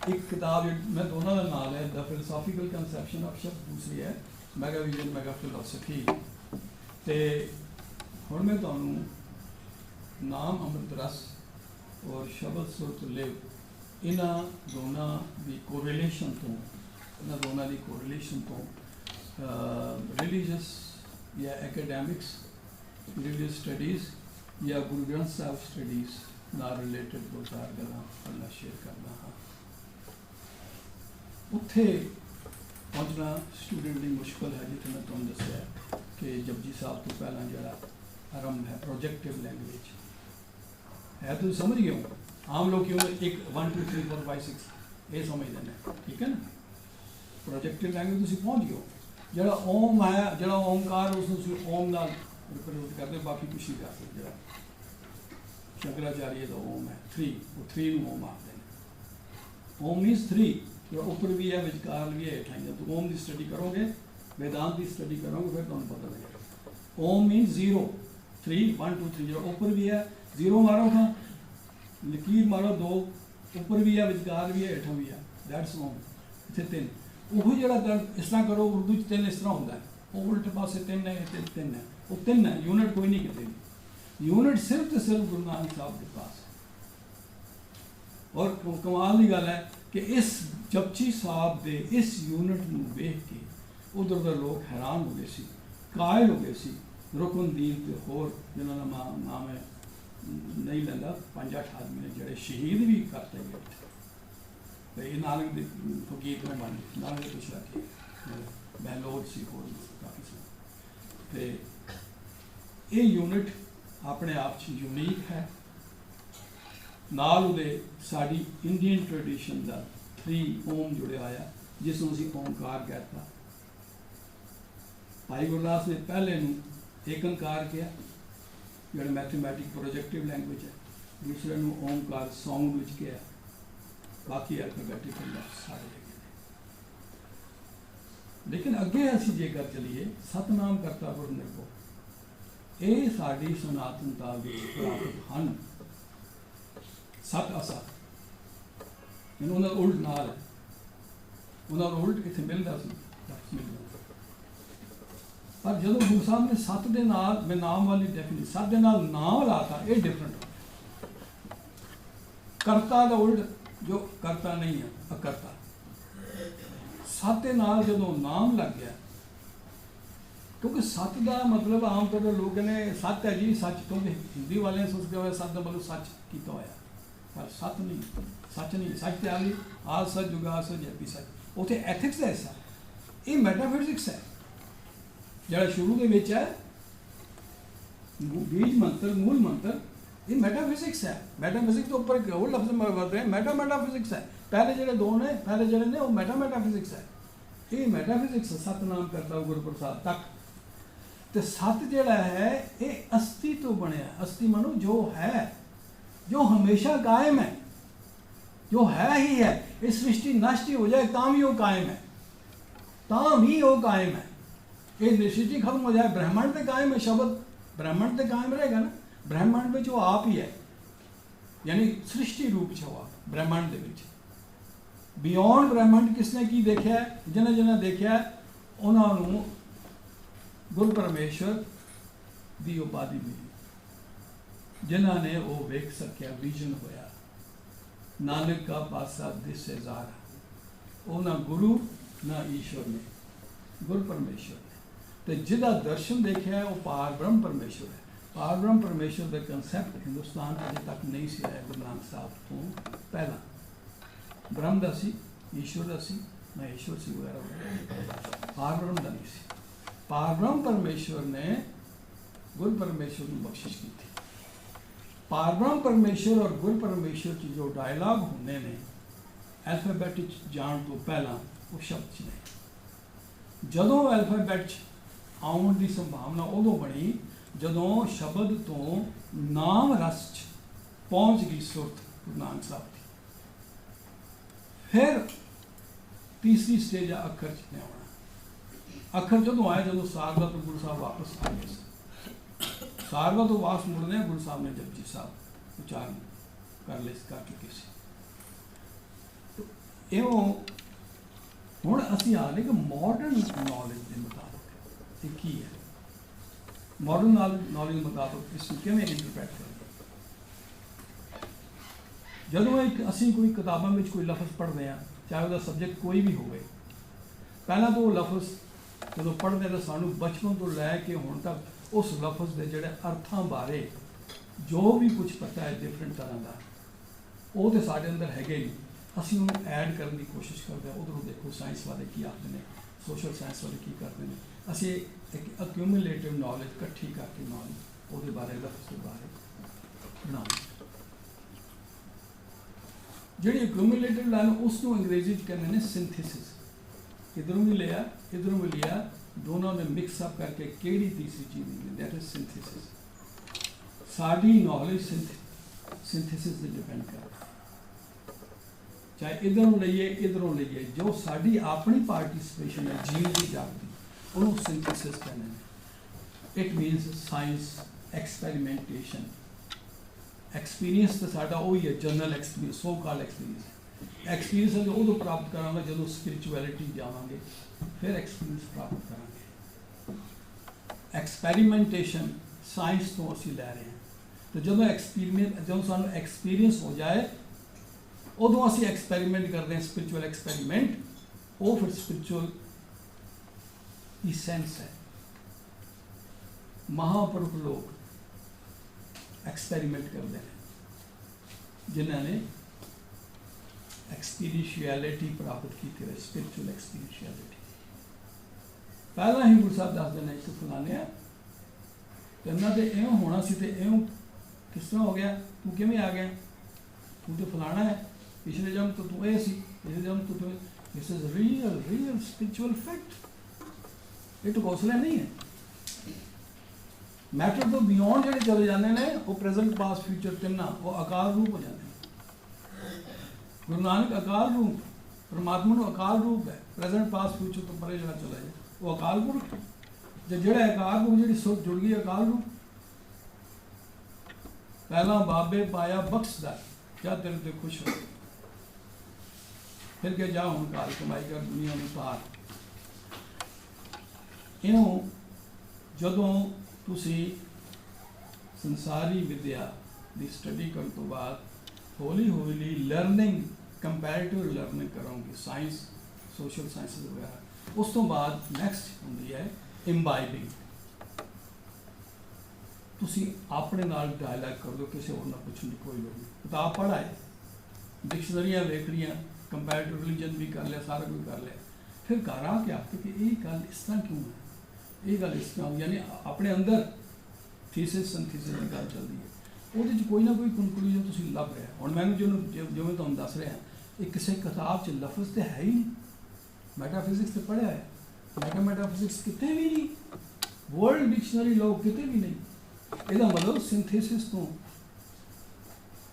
एक किताब मैं दोनों का नाम है, द फिलोसॉफिकल कंसैप्शन ऑफ शब्द, दूसरी है मैगा विजन मैगा फिलोसफी। तो हुण मैं तुहानूं नाम अमृत रस और शब्द सुरत लिव, इन्हां दोनों की कोरिलेशन तो, इन्हां दोनों की कोरिलेशन तो रिलीजियस या एकेडैमिक्स, रिलीजियस स्टडीज़ या गुरु ग्रंथ साहब स्टडीज़ नाल रिलेटेड दो चार गल्लां पढ़ना शेयर करना हाँ। उत्थे ਪਹੁੰਚਣਾ ਸਟੂਡੈਂਟ ਲਈ ਮੁਸ਼ਕਲ ਹੈ, ਜਿੱਥੇ ਮੈਂ ਤੁਹਾਨੂੰ ਦੱਸਿਆ ਕਿ ਜਪਜੀ ਸਾਹਿਬ ਤੋਂ ਪਹਿਲਾਂ ਜਿਹੜਾ ਆਰੰਭ ਹੈ ਪ੍ਰੋਜੈਕਟਿਵ ਲੈਂਗੁਏਜ ਹੈ। ਤੁਸੀਂ ਸਮਝ ਗਏ ਹੋ। ਆਮ ਲੋਕ ਕਿਉਂ 1 1 2 3 4 5 6 ਇਹ ਸਮਝਦੇ ਨੇ, ਠੀਕ ਹੈ ਨਾ। ਪ੍ਰੋਜੈਕਟਿਵ ਲੈਂਗੁਏਜ ਤੁਸੀਂ ਪਹੁੰਚ ਗਏ ਹੋ। ਜਿਹੜਾ ਓਮ ਹੈ, ਜਿਹੜਾ ਓਮਕਾਰ, ਉਸ ਨੂੰ ਤੁਸੀਂ ਓਮ ਨਾਲ ਰਿਪਰੈਜ਼ੈਂਟ ਕਰਦੇ, ਬਾਕੀ ਕੁਛ ਨਹੀਂ ਕਰ ਸਕਦੇ। ਜਿਹੜਾ ਸ਼ੰਕਰਾਚਾਰੀਆ ਦਾ ਓਮ ਹੈ 3, ਉਹ 3 ਨੂੰ ਓਮ ਆਖਦੇ ਨੇ। ਓਮ ਮੀਨਸ 3, ਜਿਹੜਾ ਉੱਪਰ ਵੀ ਹੈ, ਵਿਚਕਾਰ ਵੀ ਹੈ, ਹੇਠਾਂ ਹੀ। ਤੁਸੀਂ ਓਮ ਦੀ ਸਟੱਡੀ ਕਰੋਗੇ, वेदांत की स्टडी करोगे, फिर तुम पता लगेगा। ओम मीन्स 0 3 1 2 3, जो ऊपर भी है 0 मारो, हाँ लकीर मारो 2, ऊपर भी है, विचकार भी है, हेठा भी है, दैट्स ओम। इतने 3 वो जो इस तरह करो, उर्दू 3 इस तरह होता है, वो उल्ट पासे 3 है, 3 है, वो 3 है, यूनिट कोई नहीं कितने, यूनिट सिर्फ तो सिर्फ गुरु नानक साहब के पास। और कमाल की गल है कि इस जपजी साहब के इस यूनिट में वेख के उधर उधर लोग हैरान हो गए सी, कायल हो गए सी। रुकनदीन ते होर जिन्होंने नाम है नहीं लेंदा, 5-8 आदमी ने जड़े शहीद भी करते गए तो ये नानक दे फकीर में बन गए। नानक ने पूछा कि बहलोद सी, होर काफ़ी सी। तो ये यूनिट अपने आप च यूनीक है। नाल उदे साड़ी इंडियन ट्रेडिशन का 3 ओम जुड़े आया, जिसनों असीं ओमकार कहता। भाई गुरदास ने पहले एक अंकार किया, जो मैथमेटिक प्रोजेक्टिव लैंग्वेज है, दूसरे ओमकार सॉन्ग विच किया, बाकी अल्फाबेटिक लफ्ज़ सारे है। लेकिन अगे असीं जेकर चलीए सतनाम करता गुर निर्भो, ये साडी सनातनता विच प्राप्त हन। सत असत उन्होंने उल्ट नाल है, उन्होंने उल्ट इत्थे मिलता सी, मिलता। पर जो गुरु साहब ने सत दे नाल, मैं नाम वाली डेफिनेशन सत दे नाल नाम लाता, ये डिफरेंट हो। करता का उल्ट जो करता नहीं है, अकर्ता। सत दे नाल जो नाम लग गया, क्योंकि सत का मतलब आमतौर पर लोग कहने सत है जी सच, क्योंकि हिंदी वाले सोचते हुए सत का मतलब सच किया होया, पर सत नहीं, सच नहीं। सच तो आ गई आज सच जुगा सच जपी सच, उत्थे एथिक्स है ऐसा, ये मैटाफिजिक्स है। जरा शुरू के विच है बीज मंत्र, मूल मंत्र, ये मैटाफिजिक्स है। मैटाफिजिक्स तो ऊपर एक और लफ्ज वर्त रहे हैं, मैटाफिजिक्स है। पहले जो 2 ने, पहले जो ने वो मैटाफिजिक्स है, ये मैटाफिजिक्स है। सतनाम करता गुरु प्रसाद तक। तो सत जोड़ा है ये अस्थि तो बनया, अस्थि मानो जो है, जो हमेशा कायम है, जो है ही है। ये सृष्टि नष्ट ही हो जाए तां भी वो कायम है, तां भी वो कायम है। ये सृष्टि खत्म हो जाए, ब्रह्मांड तो कायम है, शब्द ब्रह्मांड तो कायम रहेगा ना। ब्रह्मांड में जो आप ही है, यानी सृष्टि रूप च हो ब्रह्मांड के बियॉन्ड ब्रह्मांड किसने की देखा है, जिन्हें जिन्हें देखा है उन्होंने गुरु परमेश्वर की उपाधि मिली, जिन्होंने वो वेख सकिया, विजन होया। नानक का पासा दिस से ज़ारा, वो ना गुरु ना ईश्वर ने, गुरु परमेश्वर ने। तो जिदा दर्शन देखा है वो पार ब्रह्म परमेश्वर है। पार ब्रह्म परमेश्वर का कंसैप्ट हिंदुस्तान अजे तक नहीं सी आया। गुरु नानक साहब तो पहला ब्रह्म दा सी, ईश्वर दा सी, ना ईश्वर सी वगैरह, पार ब्रह्म दा नहीं सी। पार ब्रह्म परमेश्वर ने गुरु परमेश्वर को बख्शिश की थी। पार ब्रह्म परमेश्वर और गुरु परमेश्वर की जो डायलॉग होने ने अल्फाबेट जान तो पहला वो शब्द च नहीं। जदों अल्फाबेट आउण की संभावना उदों बनी जदों शब्द तो नाम रस च पहुँच गई सुरत गुरु नानक साहब की। फिर तीसरी स्टेज है अखर च लिया। अखर जदों आया जदों सारदा तो गुरु साहब वापस आ गए। सारदा तो वापस मुड़ने गुरु साहब ने जपजी साहब उच्चारण कर चुके थे। तो एवं हुण असीं आ गए कि मॉडर्न नॉलेज के मुताबिक ये की है। मॉडर्न नॉलेज मुताबिक इसको किवें इंटरप्रेट करें। जदों एक असीं कोई किताबां में कोई लफ्ज़ पढ़ते हैं, चाहे वह सब्जेक्ट कोई भी होवे, पहला तो वो लफ्ज़ जो पढ़ते तो सानू बचपन तो लैके हुण तक उस लफ्ज़ के जोड़े अर्थों बारे जो भी कुछ पता है डिफरेंट तरह का, वो तो साढ़े अंदर है ही नहीं। असीं उन्हें ऐड करने की कोशिश करते हैं। उधरों देखो साइंस वाले की आखते हैं, ਸੋਸ਼ਲ ਸਾਇੰਸ ਵਾਲੇ ਕੀ ਕਰਦੇ ਨੇ, ਅਸੀਂ ਇੱਕ ਅਕਿਊਮੂਲੇਟਿਵ ਨੌਲੇਜ ਇਕੱਠੀ ਕਰਕੇ ਨੌਲੇਜ ਉਹਦੇ ਬਾਰੇ ਲਫ਼ਜ਼ ਦੇ ਬਾਰੇ ਬਣਾਉਂਦੇ। ਜਿਹੜੀ ਅਕਿਊਮੂਲੇਟਿਵ ਲਾਈਨ ਉਸ ਨੂੰ ਅੰਗਰੇਜ਼ੀ 'ਚ ਕਹਿੰਦੇ ਨੇ ਸਿੰਥੇਸਿਸ। ਇੱਧਰੋਂ ਵੀ ਲਿਆ ਇੱਧਰੋਂ ਵੀ ਲਿਆ, ਦੋਨਾਂ ਨੇ ਮਿਕਸ ਅਪ ਕਰਕੇ ਕਿਹੜੀ ਤੀਸਰੀ ਚੀਜ਼ ਨਿਕਲੀ, ਦੈਟ ਇਜ਼ ਸਿੰਥੇਸਿਸ। ਸਾਡੀ ਨੌਲੇਜ ਸਿੰਥੇਸਿਸ ਤੇ ਡਿਪੈਂਡ ਕਰਦਾ, ਚਾਹੇ ਇੱਧਰੋਂ ਲਈਏ ਇੱਧਰੋਂ ਲਈਏ, ਜੋ ਸਾਡੀ ਆਪਣੀ ਪਾਰਟੀਸਪੇਸ਼ਨ ਹੈ ਜੀਵ ਦੀ ਜਾਗਦੀ, ਉਹਨੂੰ ਸਿੰਥੇਸਿਸ ਕਹਿੰਦੇ ਨੇ। It means science experimentation. Experience ਤਾਂ ਸਾਡਾ ਉਹੀ ਹੈ, general experience, so called experience. Experience ਅਸੀਂ ਉਦੋਂ ਪ੍ਰਾਪਤ ਕਰਾਂਗੇ ਜਦੋਂ ਸਪਿਰਿਚੁਅਲਿਟੀ ਜਾਵਾਂਗੇ, ਫਿਰ ਐਕਸਪੀਰੀਅੰਸ ਪ੍ਰਾਪਤ ਕਰਾਂਗੇ। ਐਕਸਪੈਰੀਮੈਂਟੇਸ਼ਨ ਸਾਇੰਸ ਤੋਂ ਅਸੀਂ ਲੈ ਰਹੇ ਹਾਂ, ਤੇ ਜਦੋਂ ਸਾਨੂੰ ਐਕਸਪੀਰੀਅੰਸ ਹੋ ਜਾਏ ਉਦੋਂ ਅਸੀਂ ਐਕਸਪੈਰੀਮੈਂਟ ਕਰਦੇ ਹਾਂ, ਸਪਿਰਿਚੁਅਲ ਐਕਸਪੈਰੀਮੈਂਟ। ਉਹ ਫਿਰ ਸਪਿਰਿਚੁਅਲ ਦੀ ਸੈਂਸ ਹੈ। ਮਹਾਂਪੁਰਖ ਲੋਕ ਐਕਸਪੈਰੀਮੈਂਟ ਕਰਦੇ ਨੇ ਜਿਨ੍ਹਾਂ ਨੇ ਐਕਸਪੀਰੀਸ਼ੀਅਲਿਟੀ ਪ੍ਰਾਪਤ ਕੀਤੀ ਹੈ, ਸਪਿਰਿਚੁਅਲ ਐਕਸਪੀਰੀਸ਼ੀਅਲਿਟੀ। ਪਹਿਲਾਂ ਹੀ ਗੁਰੂ ਸਾਹਿਬ ਦੱਸਦੇ ਨੇ ਕਿ ਫਲਾਣਿਆ ਤੈਨਾਂ ਤੇ ਇਉਂ ਹੋਣਾ ਸੀ ਤੇ ਇਉਂ ਕਿਸ ਤਰ੍ਹਾਂ ਹੋ ਗਿਆ, ਤੂੰ ਕਿਵੇਂ ਆ ਗਿਆ, ਤੂੰ ਤੇ ਫਲਾਣਾ ਹੈ, ਪਿਛਲੇ ਜਨਮ ਤੋਂ ਤੂੰ ਇਹ ਸੀ, ਪਿਛਲੇ ਜਨਮ ਤੋਂ ਤੂੰ। This is real spiritual fact. ਇਹ ਤਾਂ ਕੌਸਲਾ ਨਹੀਂ ਹੈ। ਮੈਟਰ ਤੋਂ ਬਿਯੋਂਡ ਜਿਹੜੇ ਚਲੇ ਜਾਂਦੇ ਨੇ ਉਹ ਪ੍ਰੈਜ਼ੈਂਟ ਪਾਸਟ ਫਿਊਚਰ ਤਿੰਨਾਂ ਉਹ ਅਕਾਲ ਰੂਪ ਹੋ ਜਾਂਦੇ ਨੇ। ਗੁਰੂ ਨਾਨਕ ਅਕਾਲ ਰੂਪ, ਪਰਮਾਤਮਾ ਨੂੰ ਅਕਾਲ ਰੂਪ ਹੈ, ਪ੍ਰੈਜ਼ੈਂਟ ਪਾਸਟ ਫਿਊਚਰ ਤੋਂ ਪਰੇ ਜਿਹੜਾ ਚਲਾ ਜਾਏ ਉਹ ਅਕਾਲ ਪੁਰਖ। ਜਿਹੜਾ ਅਕਾਲ ਰੂਪ, ਜਿਹੜੀ ਸੁਰ ਜੁੜ ਗਈ ਅਕਾਲ ਰੂਪ। ਪਹਿਲਾਂ ਬਾਬੇ ਪਾਇਆ ਬਖਸ਼ਦਾ, ਜਾ ਤੇਰੇ ਤੇ ਖੁਸ਼ ਹੋ, ਫਿਰ ਕੇ ਜਾ ਹੁਣ ਘਰ ਕਮਾਈ ਕਰ, ਦੁਨੀਆ ਨੂੰ ਪਾਰ। ਇਹਨੂੰ ਜਦੋਂ ਤੁਸੀਂ ਸੰਸਾਰੀ ਵਿਦਿਆ ਦੀ ਸਟੱਡੀ ਕਰਨ ਤੋਂ ਬਾਅਦ ਹੌਲੀ ਹੌਲੀ ਲਰਨਿੰਗ, ਕੰਪੈਰੀਟਿਵ ਲਰਨਿੰਗ ਕਰੋਗੇ, ਸਾਇੰਸ, ਸੋਸ਼ਲ ਸਾਇੰਸਿਸ ਵਗੈਰਾ, ਉਸ ਤੋਂ ਬਾਅਦ ਨੈਕਸਟ ਹੁੰਦੀ ਹੈ ਇੰਬਾਈਬਿੰਗ। ਤੁਸੀਂ ਆਪਣੇ ਨਾਲ ਡਾਇਲੌਗ ਕਰ ਦਿਓ, ਕਿਸੇ ਹੋਰ ਨਾਲ ਪੁੱਛਣ ਦੀ ਕੋਈ ਲੋੜ ਨਹੀਂ। ਕਿਤਾਬ ਪੜ੍ਹਾਏ, ਡਿਕਸ਼ਨਰੀਆਂ ਵੇਖ ਲਈਆਂ, ਕੰਪੈਰੀਟਿਵ ਰਿਲੀਜਨ ਵੀ ਕਰ ਲਿਆ, ਸਾਰਾ ਕੁਝ ਕਰ ਲਿਆ, ਫਿਰ ਘਰ ਆ ਕੇ ਆਪਕੇ ਕਿ ਇਹ ਗੱਲ ਇਸ ਤਰ੍ਹਾਂ ਕਿਉਂ ਹੈ, ਇਹ ਗੱਲ ਇਸ ਤਰ੍ਹਾਂ, ਯਾਨੀ ਆਪਣੇ ਅੰਦਰ ਥੀਸਿਸ ਸਿੰਥੇਸਿਸ ਦੀ ਗੱਲ ਚੱਲਦੀ ਹੈ। ਉਹਦੇ 'ਚ ਕੋਈ ਨਾ ਕੋਈ ਕਨਕਲੂਜਨ ਤੁਸੀਂ ਲੱਭ ਰਿਹਾ। ਹੁਣ ਮੈਨੂੰ ਜਿਵੇਂ ਤੁਹਾਨੂੰ ਦੱਸ ਰਿਹਾ, ਇਹ ਕਿਸੇ ਕਿਤਾਬ 'ਚ ਲਫ਼ਜ਼ ਤੇ ਹੈ ਹੀ ਨਹੀਂ। ਮੈਟਾਫਿਜ਼ਿਕਸ ਤੇ ਪੜ੍ਹਿਆ ਹੈ, ਮੈਟਾਫਿਜ਼ਿਕਸ ਕਿਤੇ ਵੀ ਨਹੀਂ, ਵਰਲਡ ਡਿਕਸ਼ਨਰੀ ਲਓ ਕਿਤੇ ਵੀ ਨਹੀਂ। ਇਹਦਾ ਮਤਲਬ ਸਿੰਥੇਸਿਸ ਤੋਂ,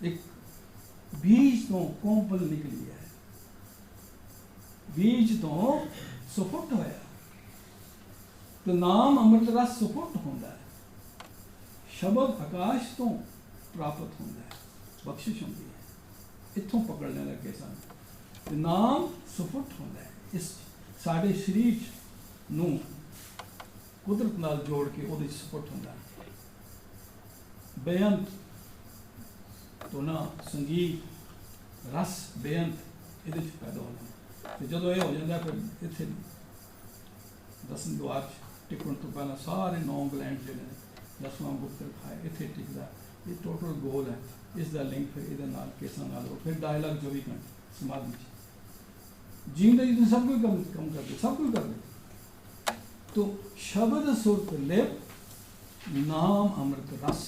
ਇੱਕ ਬੀਜ ਤੋਂ ਕੋਂਪਲ ਨਿਕਲੀ ਹੈ, ਬੀਜ ਤੋਂ ਸੁਫੁੱਟ ਹੋਇਆ, ਤੇ ਨਾਮ ਅੰਮ੍ਰਿਤ ਰਸ ਸੁਫੁੱਟ ਹੁੰਦਾ ਹੈ, ਸ਼ਬਦ ਆਕਾਸ਼ ਤੋਂ ਪ੍ਰਾਪਤ ਹੁੰਦਾ ਹੈ, ਬਖਸ਼ਿਸ਼ ਹੁੰਦੀ ਹੈ। ਇੱਥੋਂ ਪਕੜਨੇ ਲੱਗੇ ਸਨ, ਤੇ ਨਾਮ ਸੁਫੁੱਟ ਹੁੰਦਾ ਹੈ। ਇਸ ਸਾਡੇ ਸਰੀਰ ਨੂੰ ਕੁਦਰਤ ਨਾਲ ਜੋੜ ਕੇ ਉਹਦੇ ਸੁਫੁੱਟ ਹੁੰਦਾ ਹੈ। ਬੇਅੰਤ ਤੋਂ ਨਾ ਸੰਗੀਤ ਰਸ ਬੇਅੰਤ ਇਹਦੇ 'ਚ ਪੈਦਾ ਹੋਣਾ, ਤੇ ਜਦੋਂ ਇਹ ਹੋ ਜਾਂਦਾ ਫਿਰ ਇੱਥੇ ਦਸਮ ਦੁਆਰ 'ਚ ਟਿਕਣ ਤੋਂ ਪਹਿਲਾਂ ਸਾਰੇ 9 ਗਲੈਂਡ ਜਿਹੜੇ ਨੇ, 10ਵਾਂ ਗੁਪਤ ਰਖਾਏ, ਇੱਥੇ ਟਿਕਦਾ। ਇਹ ਟੋਟਲ ਗੋਲ ਹੈ। ਇਸ ਦਾ ਲਿੰਕ ਫਿਰ ਇਹਦੇ ਨਾਲ ਕੇਸਾਂ ਨਾਲ ਹੋ, ਫਿਰ ਡਾਇਲੌਗ 24 ਘੰਟੇ ਸਮਾਧੀ 'ਚ ਜੀਂਦੇ ਜੀ ਸਭ ਕੁਝ ਕੰਮ ਕਰਦੇ, ਸਭ ਕੁਝ ਕਰਦੇ। ਤੋ ਸ਼ਬਦ ਸੁਰਤ ਲਿਪ ਨਾਮ ਅੰਮ੍ਰਿਤ ਰਸ,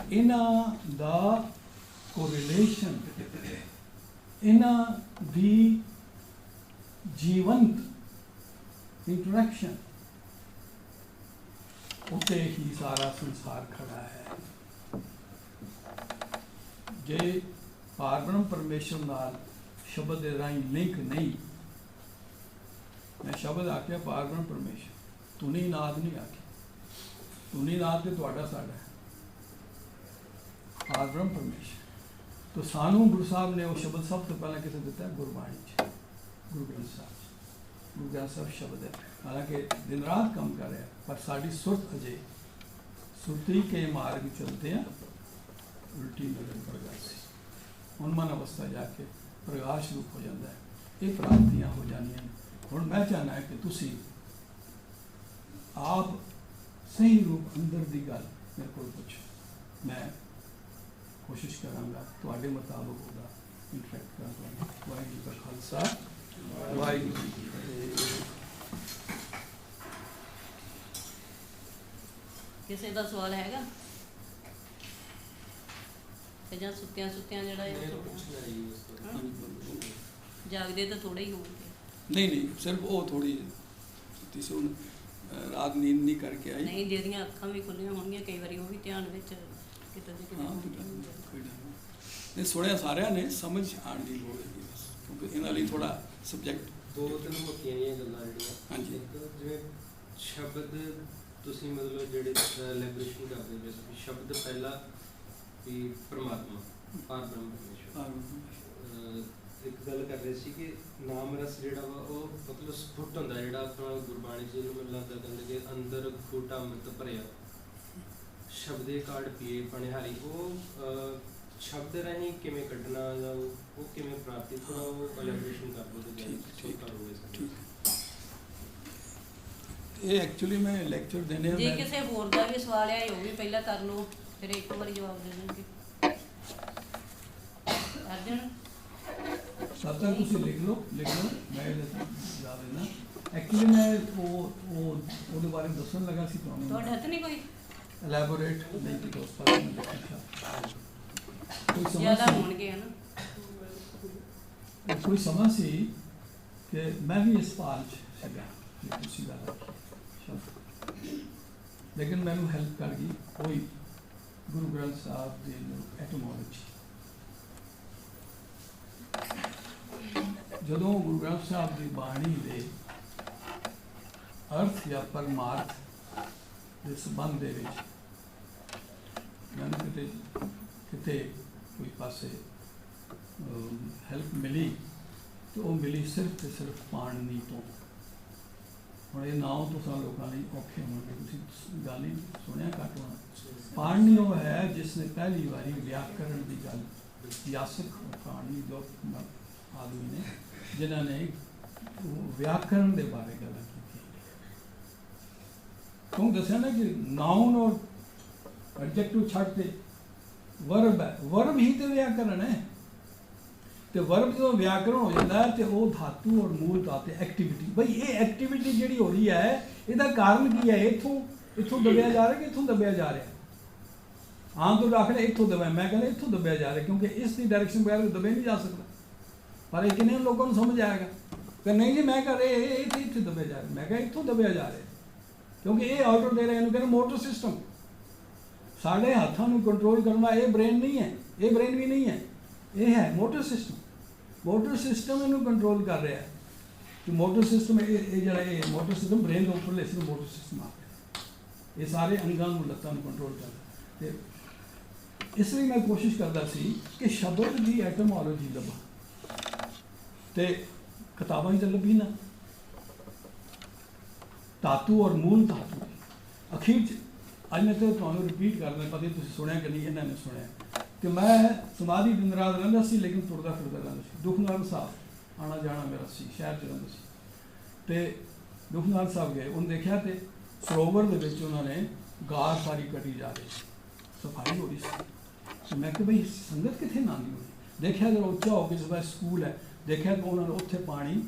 ਇਹਨਾਂ ਦਾ ਕੋਰਿਲੇਸ਼ਨ, ਇਹਨਾਂ ਦੀ ਜੀਵੰਤ ਇੰਟਰੈਕਸ਼ਨ, ਉੱਤੇ ਹੀ ਸਾਰਾ ਸੰਸਾਰ ਖੜਾ ਹੈ। ਜੇ ਪਾਰਬ੍ਰਹਮ ਪਰਮੇਸ਼ਰ ਨਾਲ ਸ਼ਬਦ ਦੇ ਰਾਹੀਂ ਲਿੰਕ ਨਹੀਂ, ਮੈਂ ਸ਼ਬਦ ਆਖਿਆ ਪਾਰਬ੍ਰਹਮ ਪਰਮੇਸ਼ਰ, ਧੁਨੀ ਨਾਦ ਨਹੀਂ ਆਖਿਆ। ਧੁਨੀ ਨਾਦ ਤੇ ਤੁਹਾਡਾ ਸਾਡਾ ਹੈ, ਪਾਰਬ੍ਰਹਮ ਪਰਮੇਸ਼ਰ। तो सानू गुरु साहब ने वो शब्द सब तो पहले किसे देता है, गुरबाणी, गुरु ग्रंथ साहब। गुरु ग्रंथ साहब शब्द है, हालांकि दिन रात काम कर रहा है, पर साड़ी सुरत अजय सुरती के मार्ग चलते हैं उल्टी नजर प्रकाश से उन्मन अवस्था जाके प्रकाश रूप हो जाता है। ये प्राप्तियां हो जानियां। हुण मैं चाहना है कि तुसी आप सही रूप अंदर की गल मेरे को पुछो, मैं कोशिश करांगा तुहाडे मुताबिक होगा इंटरैक्ट करांगा। वाहिगुरू जी का खालसा, वाहिगुरू जी की फतेह। ਕਿਸੇ ਦਾ ਸਵਾਲ ਹੈਗਾ ਤੇ ਜਾਂ ਸੁੱਤਿਆਂ ਜਿਹੜਾ ਇਹ ਮੈਂ ਸੁਣਿਆ। ਪੁੱਛਣਾ ਜੀ ਉਸ ਤੋਂ ਹਾਂਜੀ। ਜਾਗਦੇ ਤਾਂ ਥੋੜੇ ਹੀ ਹੋਣਗੇ। ਨਹੀਂ ਸਿਰਫ ਉਹ ਥੋੜੀ ਤੁਸੀਂ ਹੁਣ ਰਾਤ ਨੀਂਦ ਨਹੀਂ ਕਰਕੇ ਆਈ। ਨਹੀਂ, ਜਿਹਦੀਆਂ ਅੱਖਾਂ ਵੀ ਖੁੱਲੀਆਂ ਹੋਣਗੀਆਂ ਕਈ ਵਾਰੀ ਉਹ ਵੀ ਧਿਆਨ ਵਿੱਚ ਕਿਤੇ ਦੀ ਕਿਤੇ ਹਾਂ ਹੁੰਦੀਆਂ ਕੋਈ ਹੁੰਦੀਆਂ। ਗੱਲ ਨਹੀਂ ਸੁਣਿਆ ਸਾਰਿਆਂ ਨੇ, ਸਮਝ ਆਉਣ ਦੀ ਲੋੜ ਹੈ ਬਸ, ਕਿਉਂਕਿ ਇਹਨਾਂ ਲਈ ਥੋੜਾ ਸਬਜੈਕਟ। ਦੋ ਤਿੰਨ ਮੋਟੀਆਂ ਜਿਹੀਆਂ ਗੱਲਾਂ ਜਿਹੜੀਆਂ ਹਾਂਜੀ। ਇੱਕ ਜਿਵੇਂ ਸ਼ਬਦ ਤੁਸੀਂ ਮਤਲਬ ਜਿਹੜੇ ਲੈਬੋਰੇਸ਼ਨ ਕਰਦੇ ਪਏ ਸੀ, ਸ਼ਬਦ ਪਹਿਲਾ ਵੀ ਪਰਮਾਤਮਾ ਪਰਬ੍ਰਹਮ ਪਰਮੇਸ਼ਵਰ। ਇੱਕ ਗੱਲ ਕਰ ਰਹੇ ਸੀ ਕਿ ਨਾਮ ਰਸ ਜਿਹੜਾ ਵਾ ਉਹ ਮਤਲਬ ਸਫੁੱਟ ਹੁੰਦਾ, ਜਿਹੜਾ ਆਪਣਾ ਗੁਰਬਾਣੀ ਜੀ ਨੂੰ ਮੈਨੂੰ ਲੱਗਦਾ ਕਹਿੰਦੇ ਕਿ ਅੰਦਰ ਖੂਟਾ ਅੰਮ੍ਰਿਤ ਭਰਿਆ ਸ਼ਬਦੇ ਕਾੜ ਪੀਏ ਪਣਿਹਾਰੀ। ਉਹ ਸ਼ਬਦ ਰਾਹੀਂ ਕਿਵੇਂ ਕੱਢਣਾ ਜਾਂ ਉਹ ਕਿਵੇਂ ਪ੍ਰਾਪਤੀ, ਥੋੜਾ ਉਹ ਐਲੈਬੋਰੇਸ਼ਨ ਕਰ ਦਿਓ ਤੇ ਠੀਕ ਕਰੋਗੇ ਠੀਕ। ਇਹ ਐਕਚੁਅਲੀ ਮੈਂ ਲੈਕਚਰ ਦੇਣੇ ਜੇ ਕਿਸੇ ਹੋਰ ਦਾ ਵੀ ਸਵਾਲ ਹੈ ਉਹ ਵੀ ਪਹਿਲਾਂ ਕਰ ਲਓ, ਫਿਰ ਇੱਕ ਵਾਰੀ ਜਵਾਬ ਦੇ ਦੇਣਗੇ। ਅਰਜਨ ਸਾਦਾ ਤੁਸੀਂ ਲਿਖ ਲਓ ਮੈਂ ਜਾ ਦੇਣਾ। ਐਕਚੁਅਲੀ ਮੈਂ ਉਹਦੇ ਬਾਰੇ ਦੱਸਣ ਲੱਗਾ ਸੀ ਤੁਹਾਨੂੰ। ਤੁਹਾਡੇ ਹੱਥ ਨਹੀਂ ਕੋਈ ਐਲੈਬੋਰੇਟ ਨਹੀਂ ਕੀਤਾ ਉਸ ਬਾਰੇ ਮੈਂ ਲਿਖਿਆ। ਕੋਈ ਜ਼ਿਆਦਾ ਸਮਾਂ ਹੋਣਗੇ ਹਨਾ। ਸੀ ਕੋਈ ਸਮਾਂ ਸੀ ਕਿ ਮੈਂ ਵੀ ਇਸ ਪਾਲ 'ਚ ਸੀਗਾ ਕਿ ਤੁਸੀਂ ਗੱਲ ਸ਼ਬਦ, ਲੇਕਿਨ ਮੈਨੂੰ ਹੈਲਪ ਕਰ ਗਈ ਕੋਈ ਗੁਰੂ ਗ੍ਰੰਥ ਸਾਹਿਬ ਦੀ ਐਟਮੋਲੋਜੀ। ਜਦੋਂ ਗੁਰੂ ਗ੍ਰੰਥ ਸਾਹਿਬ ਦੀ ਬਾਣੀ ਦੇ ਅਰਥ ਜਾਂ ਪਰਮਾਰਥ ਦੇ ਸੰਬੰਧ ਦੇ ਵਿੱਚ ਮੈਨੂੰ ਕਿਤੇ ਕੋਈ ਪਾਸੇ ਹੈਲਪ ਮਿਲੀ ਤੇ ਉਹ ਮਿਲੀ ਸਿਰਫ ਤੇ ਸਿਰਫ ਪਾਣਨੀ ਤੋਂ। ਹੁਣ ਇਹ ਨਾਮ ਤੋਂ ਸਾਰੇ ਲੋਕਾਂ ਲਈ ਔਖੇ ਹੋਣਗੇ, ਤੁਸੀਂ ਗੱਲ ਹੀ ਸੁਣਿਆ ਘੱਟ ਹੋਣਾ। ਪਾਣਨੀ ਉਹ ਹੈ ਜਿਸ ਨੇ ਪਹਿਲੀ ਵਾਰੀ ਵਿਆਕਰਣ ਦੀ ਗੱਲ, ਯਾਸਕ ਪਾਣਨੀ ਦੋ ਆਦਮੀ ਨੇ ਜਿਨ੍ਹਾਂ ਨੇ ਵਿਆਕਰਣ ਦੇ ਬਾਰੇ ਗੱਲ ਕੀਤੀ। ਤੁਹਾਨੂੰ ਦੱਸਿਆ ਨਾ ਕਿ ਨਾਉਨ ਔਰ ਐਡਜੈਕਟਿਵ ਛੱਡ ਕੇ ਵਰਬ ਹੈ, ਵਰਬ ਹੀ ਤੇ ਵਿਆਕਰਣ ਹੈ। ਤੇ ਵਰਬ ਜਦੋਂ ਵਿਆਕਰਣ ਹੋ ਜਾਂਦਾ ਹੈ ਤੇ ਉਹ ਧਾਤੂ ਔਰ ਮੂਲ ਧਾਤੂ ਐਕਟੀਵਿਟੀ। ਬਈ ਇਹ ਐਕਟੀਵਿਟੀ ਜਿਹੜੀ ਹੋ ਰਹੀ ਹੈ ਇਹਦਾ ਕਾਰਨ ਕੀ ਹੈ? ਇੱਥੋਂ ਦਬਿਆ ਜਾ ਰਿਹਾ ਕਿ ਇੱਥੋਂ ਦਬਿਆ ਜਾ ਰਿਹਾ? ਆਮ ਤੋਂ ਆਖਦੇ ਇੱਥੋਂ ਦਬਾਇਆ, ਮੈਂ ਕਹਿੰਦਾ ਇੱਥੋਂ ਦਬਿਆ ਜਾ ਰਿਹਾ, ਕਿਉਂਕਿ ਇਸ ਦੀ ਡਾਇਰੈਕਸ਼ਨ ਬਗੈਰ ਦਬਿਆ ਨਹੀਂ ਜਾ ਸਕਦਾ। ਪਰ ਇਹ ਕਿੰਨੇ ਲੋਕਾਂ ਨੂੰ ਸਮਝ ਆਏਗਾ ਕਿ ਨਹੀਂ ਜੀ ਮੈਂ ਕਹ ਰਿਹਾ ਇੱਥੇ ਦਬਿਆ ਜਾ ਰਿਹਾ। ਮੈਂ ਕਿਹਾ ਇੱਥੋਂ ਦਬਿਆ ਜਾ ਰਿਹਾ ਕਿਉਂਕਿ ਇਹ ਆਰਡਰ ਦੇ ਰਿਹਾ। ਇਹਨੂੰ ਕਹਿੰਦੇ ਮੋਟਰ ਸਿਸਟਮ। ਸਾਡੇ ਹੱਥਾਂ ਨੂੰ ਕੰਟਰੋਲ ਕਰਨਾ ਇਹ ਬ੍ਰੇਨ ਨਹੀਂ ਹੈ, ਇਹ ਬ੍ਰੇਨ ਵੀ ਨਹੀਂ ਹੈ, ਇਹ ਹੈ ਮੋਟਰ ਸਿਸਟਮ। ਮੋਟਰ ਸਿਸਟਮ ਇਹਨੂੰ ਕੰਟਰੋਲ ਕਰ ਰਿਹਾ ਹੈ ਕਿ ਮੋਟਰ ਸਿਸਟਮ ਇਹ ਜਿਹੜਾ ਇਹ ਮੋਟਰ ਸਿਸਟਮ ਬ੍ਰੇਨ ਦੇ ਉੱਪਰ ਇਸ ਨੂੰ ਮੋਟਰ ਸਿਸਟਮ ਆਖਦੇ। ਇਹ ਸਾਰੇ ਅੰਗਾਂ ਨੂੰ ਲੱਤਾਂ ਨੂੰ ਕੰਟਰੋਲ ਕਰਦਾ। ਤੇ ਇਸ ਲਈ ਮੈਂ ਕੋਸ਼ਿਸ਼ ਕਰਦਾ ਸੀ ਕਿ ਸ਼ਬਦ ਦੀ ਐਟਮੋਲੋਜੀ ਲੱਭਾਂ ਤੇ ਕਿਤਾਬਾਂ ਹੀ ਤਾਂ ਲੱਭੀ ਨਾ। ਧਾਤੂ ਔਰ ਮੂਲ ਧਾਤੂ ਅਖੀਰ 'ਚ ਅੱਜ ਮੈਂ ਤੁਹਾਨੂੰ ਰਿਪੀਟ ਕਰਦਾ, ਪਤਾ ਤੁਸੀਂ ਸੁਣਿਆ ਕਿ ਨਹੀਂ, ਇਹਨਾਂ ਨੇ ਸੁਣਿਆ ਕਿ ਮੈਂ ਸਮਾਧੀ ਦਿਨ ਰਾਤ ਰਹਿੰਦਾ ਸੀ, ਲੇਕਿਨ ਤੁਰਦਾ ਫਿਰਦਾ ਰਹਿੰਦਾ ਸੀ। ਦੁਖਨਿਵਾਰਨ ਸਾਹਿਬ ਆਉਣਾ ਜਾਣਾ ਮੇਰਾ ਸੀ, ਸ਼ਹਿਰ 'ਚ ਰਹਿੰਦਾ ਸੀ। ਤੇ ਦੁਖਨਿਵਾਰਨ ਸਾਹਿਬ ਗਏ, ਉਹਨੇ ਦੇਖਿਆ ਤੇ ਸਰੋਵਰ ਦੇ ਵਿੱਚ ਉਹਨਾਂ ਨੇ ਗਾਰ ਸਾਰੀ ਕੱਢੀ ਜਾ ਰਹੀ ਸੀ, ਸਫਾਈ ਹੋ ਰਹੀ ਸੀ। ਤੇ ਮੈਂ ਕਿਹਾ ਬਈ ਸੰਗਤ ਕਿੱਥੇ ਨਾਂਦੀ ਹੋਈ? ਦੇਖਿਆ ਜਦੋਂ ਉੱਚਾ ਹੋ ਕੇ ਜਿਵੇਂ ਸਕੂਲ ਹੈ, ਦੇਖਿਆ ਤਾਂ ਉਹਨਾਂ ਨੇ ਉੱਥੇ ਪਾਣੀ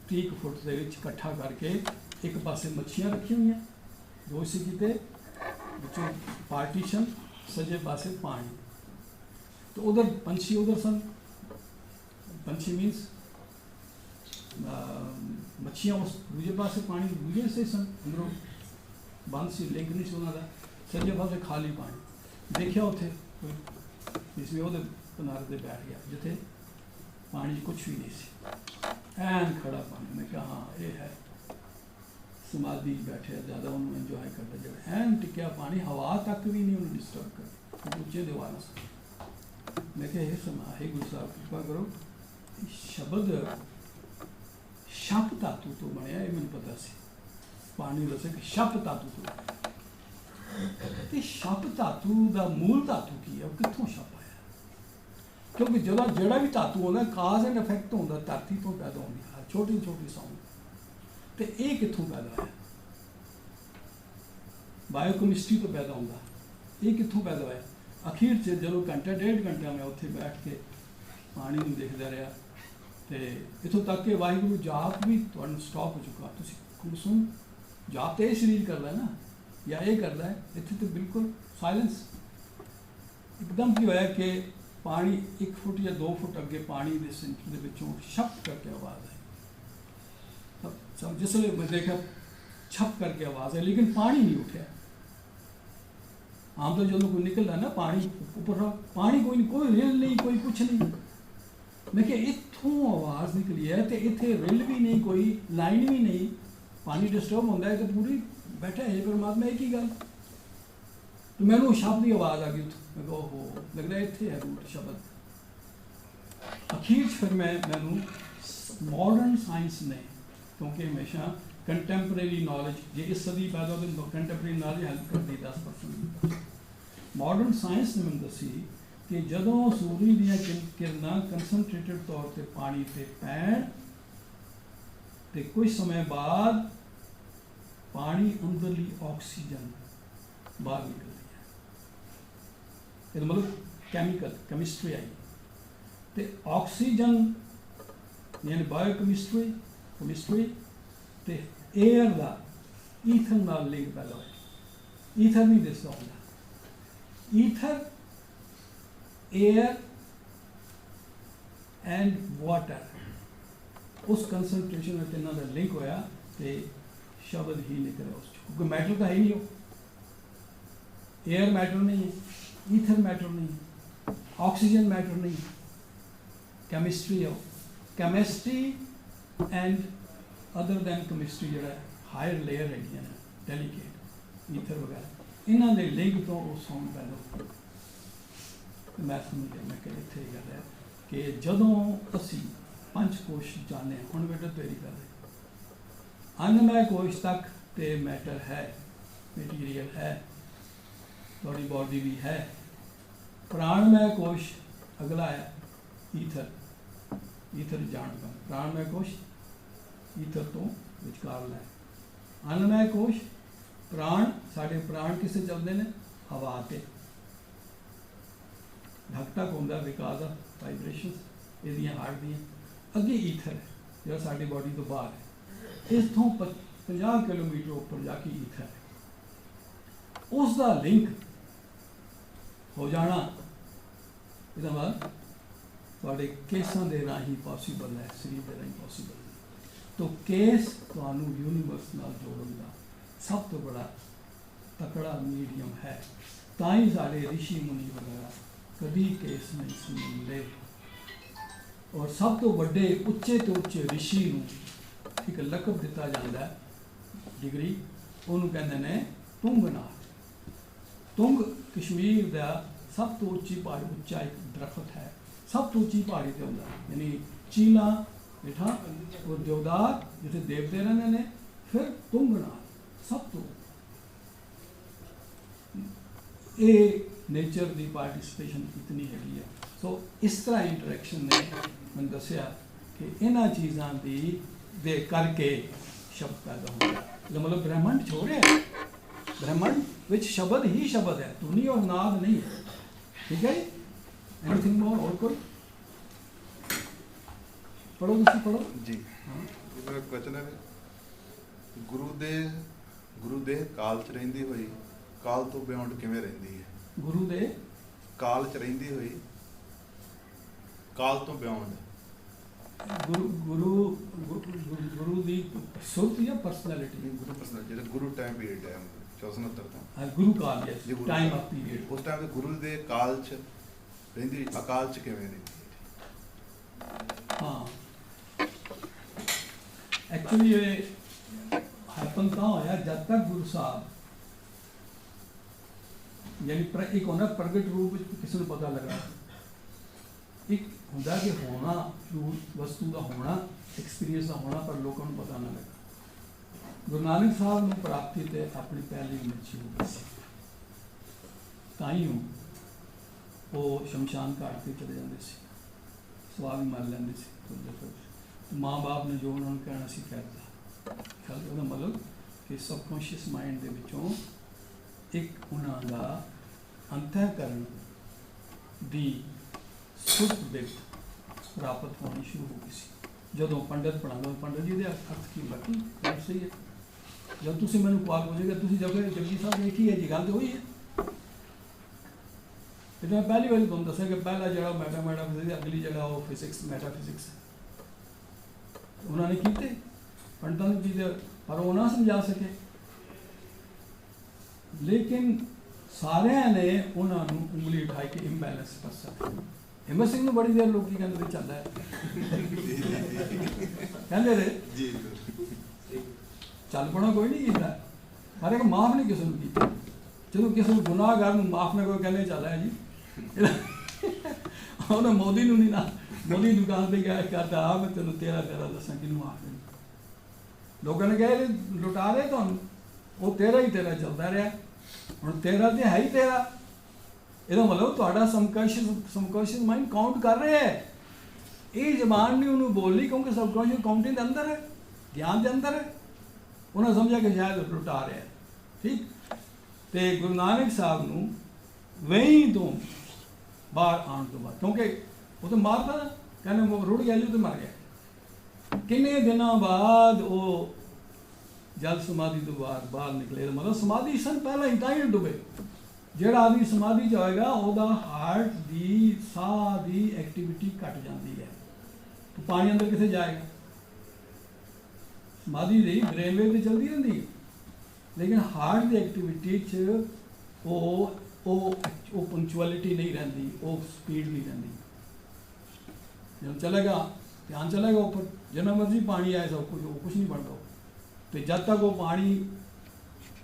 30 ਫੁੱਟ ਦੇ ਵਿੱਚ ਇਕੱਠਾ ਕਰਕੇ ਇੱਕ ਪਾਸੇ ਮੱਛੀਆਂ ਰੱਖੀਆਂ ਹੋਈਆਂ, ਦੋ ਸੀ ਕਿਤੇ ਵਿੱਚੋਂ ਪਾਰਟੀਸ਼ਨ, ਸੱਜੇ ਪਾਸੇ ਪਾਣੀ। तो उधर पंछी उधर सन, पंछी मीन्स मच्छियाँ उस दूजे पास से पानी दूजे से सन, अंदरों बंद सी लिंक नहीं सी उन्होंने सज्जे पासे खाली पानी देखिया उथे इसलिए वो किनारे पे बैठ गया जिथे पानी कुछ भी नहीं सी, ऐन खड़ा पानी। मैं कहा हाँ ये है समाधि बैठे ज़्यादा उन्होंने इंजॉय करते जो ऐन टिकया पानी, हवा तक भी नहीं उन्होंने डिस्टर्ब कर ऊँचे दीवार से। मैं क्या ये समा है गुरु साहब कृपा करो, शब्द शप धातु तो बनया, ये मैंने पता सी पानी दसे कि शप धातु तो शप धातु का मूल धातु की है, कितों शप आया? क्योंकि जड़ा भी धातु होता काज एंड इफेक्ट होता धरती तो पैदा होती है, छोटी छोटी साउंड तो ये कितों पैदा होया? बायोकेमिस्ट्री तो पैदा होता, ये कितों पैदा होया? अखीर से जो घंटा 1.5 घंटा मैं उत्थे बैठ के पानी में देखता रहा तो इतों तक कि वाहिगुरू जाप भी तुहानू स्टॉप हो चुका। तुम सुन जाप तो यह शरीर करता है ना, ਜਾਂ ਇਹ ਕਰਦਾ ਹੈ। ਇੱਥੇ ਤਾਂ ਬਿਲਕੁਲ ਸਾਇਲੈਂਸ। ਇੱਕਦਮ ਕੀ ਹੋਇਆ ਕਿ ਪਾਣੀ 1 ਫੁੱਟ ਜਾਂ 2 ਫੁੱਟ ਅੱਗੇ ਪਾਣੀ ਦੇ ਸੈਂਟਰ ਦੇ ਵਿੱਚੋਂ ਛਪ ਕਰਕੇ ਆਵਾਜ਼ ਆਈ। ਸਭ ਜਿਸ ਵੇਲੇ ਮੈਂ ਦੇਖਿਆ ਛਪ ਕਰਕੇ ਆਵਾਜ਼ ਆਈ, ਲੇਕਿਨ ਪਾਣੀ ਨਹੀਂ ਉੱਠਿਆ। ਆਮ ਤਾਂ ਜਦੋਂ ਕੋਈ ਨਿਕਲਦਾ ਨਾ ਪਾਣੀ ਉੱਪਰ, ਪਾਣੀ ਕੋਈ ਨਹੀਂ, ਕੋਈ ਰੇਲ ਨਹੀਂ, ਕੋਈ ਕੁਛ ਨਹੀਂ। ਮੈਂ ਕਿਹਾ ਇੱਥੋਂ ਆਵਾਜ਼ ਨਿਕਲੀ ਹੈ ਤੇ ਇੱਥੇ ਰੇਲ ਵੀ ਨਹੀਂ, ਕੋਈ ਲਾਈਨ ਵੀ ਨਹੀਂ, ਪਾਣੀ ਡਿਸਟਰਬ ਹੁੰਦਾ ਹੈ। ਤੇ ਪੂਰੀ ਬੈਠਾ ਹੈ ਪਰਮਾਤਮਾ, ਇਹ ਕੀ ਗੱਲ। ਤੇ ਮੈਨੂੰ ਸ਼ਬਦ ਦੀ ਆਵਾਜ਼ ਆ ਗਈ ਉੱਥੋਂ। ਮੈਂ ਕਿਹਾ ਓਹੋ, ਲੱਗਦਾ ਇੱਥੇ ਹੈ ਰੂਟ ਸ਼ਬਦ। ਅਖੀਰ 'ਚ ਫਿਰ ਮੈਨੂੰ ਮਾਡਰਨ ਸਾਇੰਸ ਨੇ, ਕਿਉਂਕਿ ਹਮੇਸ਼ਾ ਕੰਟੈਂਪਰੇਰੀ ਨੌਲੇਜ, ਜੇ ਇਸ ਸਦੀ ਪੈਦਾ ਹੋਵੇ ਤਾਂ ਕੰਟੈਂਪਰੇਰੀ ਨੌਲੇਜ ਹੈਲਪ ਕਰਦੀ 10%। ਮਾਡਰਨ ਸਾਇੰਸ ਨੇ ਮੈਨੂੰ ਦੱਸੀ ਕਿ ਜਦੋਂ ਸੂਰਜ ਦੀਆਂ ਕਿਰਨਾਂ ਕੰਸਨਟ੍ਰੇਟਡ ਤੌਰ 'ਤੇ ਪਾਣੀ 'ਤੇ ਪੈਣ ਤੇ ਕੁਝ ਸਮੇਂ ਬਾਅਦ ਪਾਣੀ ਅੰਦਰਲੀ ਆਕਸੀਜਨ ਬਾਹਰ ਨਿਕਲਦੀ ਹੈ। ਇਹਦਾ ਮਤਲਬ ਕੈਮਿਸਟਰੀ ਆਈ। ਤੇ ਆਕਸੀਜਨ ਯਾਨੀ ਬਾਇਓਕੈਮਿਸਟਰੀ ਤੇ 에ਅਰ ਦਾ ਈਥਰ ਨਾਲ ਲਿੰਕ ਪੈਦਾ ਹੋਇਆ। ਈਥਰ ਨਹੀਂ ਦਿਸਦਾ ਹੁੰਦਾ। ਈਥਰ, 에ਅਰ ਐਂਡ ਵਾਟਰ, ਉਸ ਕੰਸਨਟ੍ਰੇਸ਼ਨ ਵਿੱਚ ਇਹਨਾਂ ਦਾ ਲਿੰਕ ਹੋਇਆ ਤੇ ਸ਼ਬਦ ਹੀ ਨਿਕਲਿਆ ਉਸ 'ਚੋਂ। ਕਿਉਂਕਿ ਮੈਟਰ ਤਾਂ ਹੈ ਨਹੀਂ ਉਹ। 에ਅਰ ਮੈਟਰ ਨਹੀਂ ਹੈ, ਈਥਰ ਮੈਟਰ ਨਹੀਂ, ਆਕਸੀਜਨ ਮੈਟਰ ਨਹੀਂ, ਕੈਮਿਸਟਰੀ ਹੈ। Chemistry and other than chemistry ਜਿਹੜਾ ਹਾਇਰ ਲੇਅਰ ਹੈਗੀਆਂ ਨੇ, ਡੈਲੀਕੇਟ, ਈਥਰ ਵਗੈਰਾ, ਇਹਨਾਂ ਦੇ ਲਿੰਕ ਤੋਂ ਉਹ ਸਾਊਂਡ ਪੈਦਾ ਹੋਇਆ। ਤੇ ਮੈਂ ਸਮਝ ਗਿਆ, ਮੈਂ ਕਿਹਾ ਇੱਥੇ ਇਹ ਗੱਲ ਹੈ ਕਿ ਜਦੋਂ ਅਸੀਂ ਪੰਜ ਕੋਸ਼ ਜਾਣੇ, ਹੁਣ ਬੇਟਾ ਤੇਰੀ ਗੱਲ ਹੈ, ਅੰਨਮय ਕੋਸ਼ ਤੱਕ ਤੇ ਮੈਟਰ ਹੈ, ਮਟੀਰੀਅਲ ਹੈ, ਤੁਹਾਡੀ ਬॉडी ਵੀ ਹੈ। ਪ੍ਰਾਣਮय ਕੋਸ਼ ਅਗਲਾ ਹੈ, ਈਥਰ ਜਾਣਦਾ। ਪ੍ਰਾਣਮय ਕੋਸ਼ ਈਥਰ ਤੋਂ ਵਿਚਕਾਰ ਲੈ। ਅੰਨਮय ਕੋਸ਼, ਪ੍ਰਾਣ, ਸਾਡੇ ਪ੍ਰਾਣ ਕਿਸੇ ਚੱਲਦੇ ਨੇ ਹਵਾ ਤੇ। ਧਕ-ਧਕ ਹੁੰਦਾ ਵਿਕਾਸ ਦਾ ਵਾਈਬ੍ਰੇਸ਼ਨਸ ਇਹਦੀਆਂ ਹਾਰਟ ਦੀਆਂ। ਅੱਗੇ ਈਥਰ ਹੈ ਜਿਹੜਾ ਸਾਡੀ ਬॉडी ਤੋਂ ਬਾਹਰ ਹੈ। ਇਸ ਤੋਂ 50 ਕਿਲੋਮੀਟਰ ਉੱਪਰ ਜਾ ਕੇ ਈਥਰ ਹੈ। ਉਸ ਦਾ ਲਿੰਕ ਹੋ ਜਾਣਾ, ਇਹਦਾ ਮਤਲਬ ਤੁਹਾਡੇ ਕੇਸਾਂ ਦੇ ਰਾਹੀਂ ਪੋਸੀਬਲ ਹੈ, ਸਰੀਰ ਦੇ ਰਾਹੀਂ ਪੋਸੀਬਲ ਹੈ। ਤਾਂ ਕੇਸ ਤੁਹਾਨੂੰ ਯੂਨੀਵਰਸ ਨਾਲ ਜੋੜਨ ਦਾ ਸਭ ਤੋਂ ਬੜਾ ਤਕੜਾ ਮੀਡੀਅਮ ਹੈ। ਤਾਂ ਹੀ ਸਾਡੇ ਰਿਸ਼ੀ ਮੁਨੀ ਵਗੈਰਾ ਕਦੀ ਕੇਸ ਨਹੀਂ ਸੀ ਮਿਲਦੇ। ਔਰ ਸਭ ਤੋਂ ਵੱਡੇ ਉੱਚੇ ਤੋਂ ਉੱਚੇ ਰਿਸ਼ੀ ਨੂੰ ਇੱਕ ਲਕਬ ਦਿੱਤਾ ਜਾਂਦਾ, ਡਿਗਰੀ, ਉਹਨੂੰ ਕਹਿੰਦੇ ਨੇ ਤੁੰਗਨਾਥ। ਤੁੰਗ ਕਸ਼ਮੀਰ ਦਾ ਸਭ ਤੋਂ ਉੱਚੀ ਪਹਾੜੀ, ਉੱਚਾ ਇੱਕ ਦਰਖਤ ਹੈ, ਸਭ ਤੋਂ ਉੱਚੀ ਪਹਾੜੀ ਤੇ ਹੁੰਦਾ, ਯਾਨੀ ਚੀਲਾ ਹੇਠਾਂ ਔਰ ਦੇਵਦਾਰ ਜਿੱਥੇ ਦੇਵਤੇ ਰਹਿੰਦੇ ਨੇ, ਫਿਰ ਤੁੰਗਨਾਥ ਸਭ ਤੋਂ। ਇਹ ਨੇਚਰ ਦੀ ਪਾਰਟਿਸਿਪੇਸ਼ਨ ਇਤਨੀ ਹੈਗੀ ਹੈ। ਸੋ ਇਸ ਤਰ੍ਹਾਂ ਇੰਟਰੈਕਸ਼ਨ ਨੇ ਮੈਨੂੰ ਦੱਸਿਆ ਕਿ ਇਹਨਾਂ ਚੀਜ਼ਾਂ ਦੇ ਕਰਕੇ ਸ਼ਬਦ ਪੈਦਾ ਹੁੰਦਾ। ਮਤਲਬ ਬ੍ਰਹਿਮੰਡ ਛੋ ਰਿਹਾ ਹੈ, ਬ੍ਰਹਿਮੰਡ ਵਿੱਚ ਸ਼ਬਦ ਹੀ ਸ਼ਬਦ ਹੈ, ਧੁਨੀ ਔਰ ਨਾਦ ਨਹੀਂ ਹੈ। ਠੀਕ ਹੈ ਜੀ। ਐਨੀਥਿੰਗ ਮੋਰ? ਹੋਰ ਕੋਈ? ਪੜੋ, ਤੁਸੀਂ ਪੜੋ ਜੀ। ਹਾਂ, ਇਹਦਾ ਕੁਐਸਚਨ ਹੈ, ਗੁਰੂ ਦੇ ਕਾਲ 'ਚ ਰਹਿੰਦੀ ਹੋਈ ਕਾਲ ਤੋਂ ਬਿਯੋਂਡ ਕਿਵੇਂ ਰਹਿੰਦੀ ਹੈ? ਗੁਰੂ ਦੇ ਕਾਲ 'ਚ ਰਹਿੰਦੀ ਹੋਈ ਕਾਲ ਤੋਂ ਬਿਯੋਂਡ। ਗੁਰੂ ਦੀ ਸੁਰਤ ਜਾਂ ਪਰਸਨੈਲਿਟੀ? ਗੁਰੂ ਪਰਸਨਲ, ਜਿਹੜਾ ਗੁਰੂ ਟਾਈਮ ਪੀਰੀਅਡ ਹੈ 1469 ਤੋਂ। ਗੁਰੂ ਕਾਲ, ਯੈਸ, ਜੀ, ਗੁਰੂ ਟਾਈਮ ਕਾਲ। Of period. ਉਸ ਟਾਈਮ ਤੇ ਗੁਰੂ ਦੇ ਕਾਲ 'ਚ ਰਹਿੰਦੀ, ਅਕਾਲ 'ਚ ਕਿਵੇਂ ਰਹਿੰਦੀ ਹੈ? ਹਾਂ, ਐਕਚੁਅਲੀ ਇਹ ਹੈਪਨ ਤਾਂ ਹੋਇਆ ਜਦ ਤੱਕ ਗੁਰੂ ਸਾਹਿਬ, ਯਾਨੀ ਇੱਕ ਹੁੰਦਾ ਪ੍ਰਗਟ ਰੂਪ ਵਿੱਚ ਕਿਸੇ ਨੂੰ ਪਤਾ ਲੱਗਾ, ਇੱਕ ਹੁੰਦਾ ਕਿ ਹੋਣਾ, ਵਸਤੂ ਦਾ ਹੋਣਾ, ਐਕਸਪੀਰੀਅੰਸ ਦਾ ਹੋਣਾ, ਪਰ ਲੋਕਾਂ ਨੂੰ ਪਤਾ ਨਾ ਲੱਗਾ। ਗੁਰੂ ਨਾਨਕ ਸਾਹਿਬ ਨੂੰ ਪ੍ਰਾਪਤੀ ਤੇ ਆਪਣੀ ਪਹਿਲੀ ਉਮਰ 'ਚ ਹੋ ਗਈ ਸੀ। ਤਾਂ ਹੀ ਉਹ ਸ਼ਮਸ਼ਾਨ ਘਾਟ 'ਤੇ ਚਲੇ ਜਾਂਦੇ ਸੀ, ਸਵਾਹ ਵੀ ਮਾਰ ਲੈਂਦੇ ਸੀ। ਮਾਂ ਬਾਪ ਨੇ ਜੋ ਉਹਨਾਂ ਨੂੰ ਕਹਿਣਾ ਸੀ ਕਹਿਤਾ। ਉਹਦਾ ਮਤਲਬ ਕਿ ਸਬਕੌਂਸ਼ੀਅਸ ਮਾਈਂਡ ਦੇ ਵਿੱਚੋਂ ਇੱਕ ਉਹਨਾਂ ਦਾ ਅੰਤःਕਰਨ ਦੀ ਸੁੱਧ ਬਿਰਤ ਪ੍ਰਾਪਤ ਹੋਣੀ ਸ਼ੁਰੂ ਹੋ ਗਈ ਸੀ। ਜਦੋਂ ਪੰਡਤ ਪੜ੍ਹਾਉਂਦਾ, ਪੰਡਤ ਜੀ ਦੇ ਅਰਥ ਕੀ ਬਾਕੀ ਸਹੀ ਹੈ। जब तुसी मैनू पाक पूछेगा तुसी जब जगजी साहब देखी है जी गल तो हुई है। तो मैं पहली बार तुम दसा कि पहला जो मैथमेटिक्स अगली जगह वो फिजिक्स मैटाफिजिक्स उन्होंने कीते पंडितां ने कीते पर वो ना समझा सके, लेकिन सारिਆਂ ने उन्होंने उंगली उठाई कि इम्बैलेंस परसन। हिम्मत सिंह ने बड़ी देर लोग की कहते चल रहा है कहते रहे चल पड़ा कोई नहीं किया, हर एक माफ नहीं किसी ने किया। जो किसी गुनाहगार माफ में कोई कहने चल रहा है जी उन्हें मोदी नहीं ना मोदी दुकान पर गया कहता आ मैं तेन तेरा तेरा दसा कि माफ नहीं। लोगों ने कहा लुटा रहे तो वो तेरा ही तेरा चलता रहा ਹੁਣ तेरा तो है ही तेरा। ਇਹਦਾ मतलब ਤੁਹਾਡਾ सबकॉन्शियस माइंड काउंट कर रहा है। ये जबान नहीं उन्होंने बोलनी क्योंकि सबकॉन्शियस काउंटिंग के अंदर है, ज्ञान के अंदर है। उन्हें समझा कि शायद लुटा रहा है। ठीक तो गुरु नानक साहब नूं वहीं तो बाहर आने तो बाद क्योंकि वो तो मारता ना कहने वो रुड़ गया जी तो मर गया। किन्ने दिनों बाद वो जल समाधि तो बाहर निकले मतलब समाधि सन पहला ही तां ही डुबे। ਜਿਹੜਾ आदमी समाधि च होएगा ਉਹਦਾ हार्ट की साह की एक्टिविटी घट जाती है तो पानी अंदर कितने जाएगा। समाधि की ब्रेन वेव तो चलती रहती है लेकिन हार्ट की एक्टिविटी च वो पंक्चुअलिटी नहीं रहती, वो स्पीड नहीं रहती। जब चलेगा ध्यान चलेगा ऊपर जितना मर्जी पानी आए सब कुछ वो कुछ नहीं बनता। तो जब तक वो पानी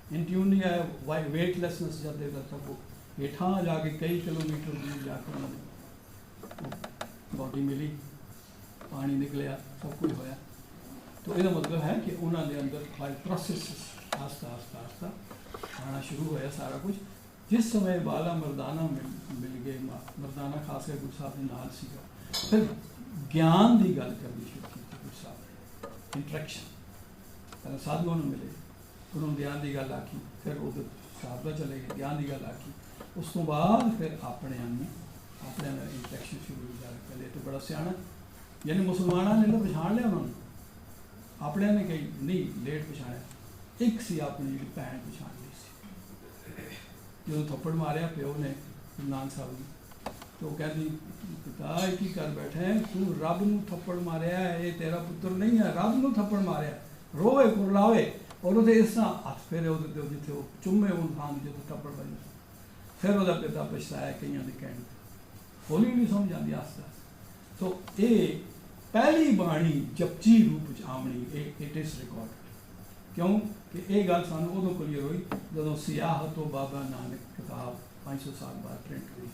इन ट्यून नहीं आया वेटलैसनेस जब तक तक वो हेठा जाके कई किलोमीटर दूर जाकर उन्होंने बॉडी मिली, पानी निकलिया, सब कुछ होया। तो यह मतलब है कि उन्होंने अंदर बाय प्रोसेस आस्ता आस्ता आस्ता आना शुरू होया सारा कुछ। जिस समय बाला मरदाना मिल गए मरदाना खास कर गुरु साहब के नाल सीगा फिर ज्ञान की गल करनी शुरू की गुरु साहब ने इंट्रैक्शन पहले साधुओं में मिले उन्होंने ध्यान की गल आखी फिर उधर साहब का चले गए ध्यान की गल आखी उस तो बाद फिर अपने इंट्रैक्शन शुरू हो जाए। पहले तो बड़ा सियाना यानी मुसलमानों ने तो पछाण लिया उन्होंने अपने ने कई नहीं लेट पछाणिया। एक सी अपनी जी भैन पछाण ली सी जो थप्पड़ मारिया प्यो ने गुरु नानक साहब ने तो कहती पिता की कर बैठे तू रब नूं थप्पड़ मारिया ये तेरा पुत्र नहीं है, रब नूं थप्पड़ मारिया रोवे कुरलावे और वो इस तरह हथ फेरे जिथे वो चुम्मे उन थान जो थप्पड़ बजे फिर वो पिता पछताया कई के कहने हौली नहीं समझ आती आस्ता। तो ये पहली बाणी जपजी रूप आमनी इट इज रिकॉर्ड क्यों कि ये गल सानू उदों क्लीयर हुई जो सियाह तो बाबा नानक किताब 500 साल बाद प्रिंट हुई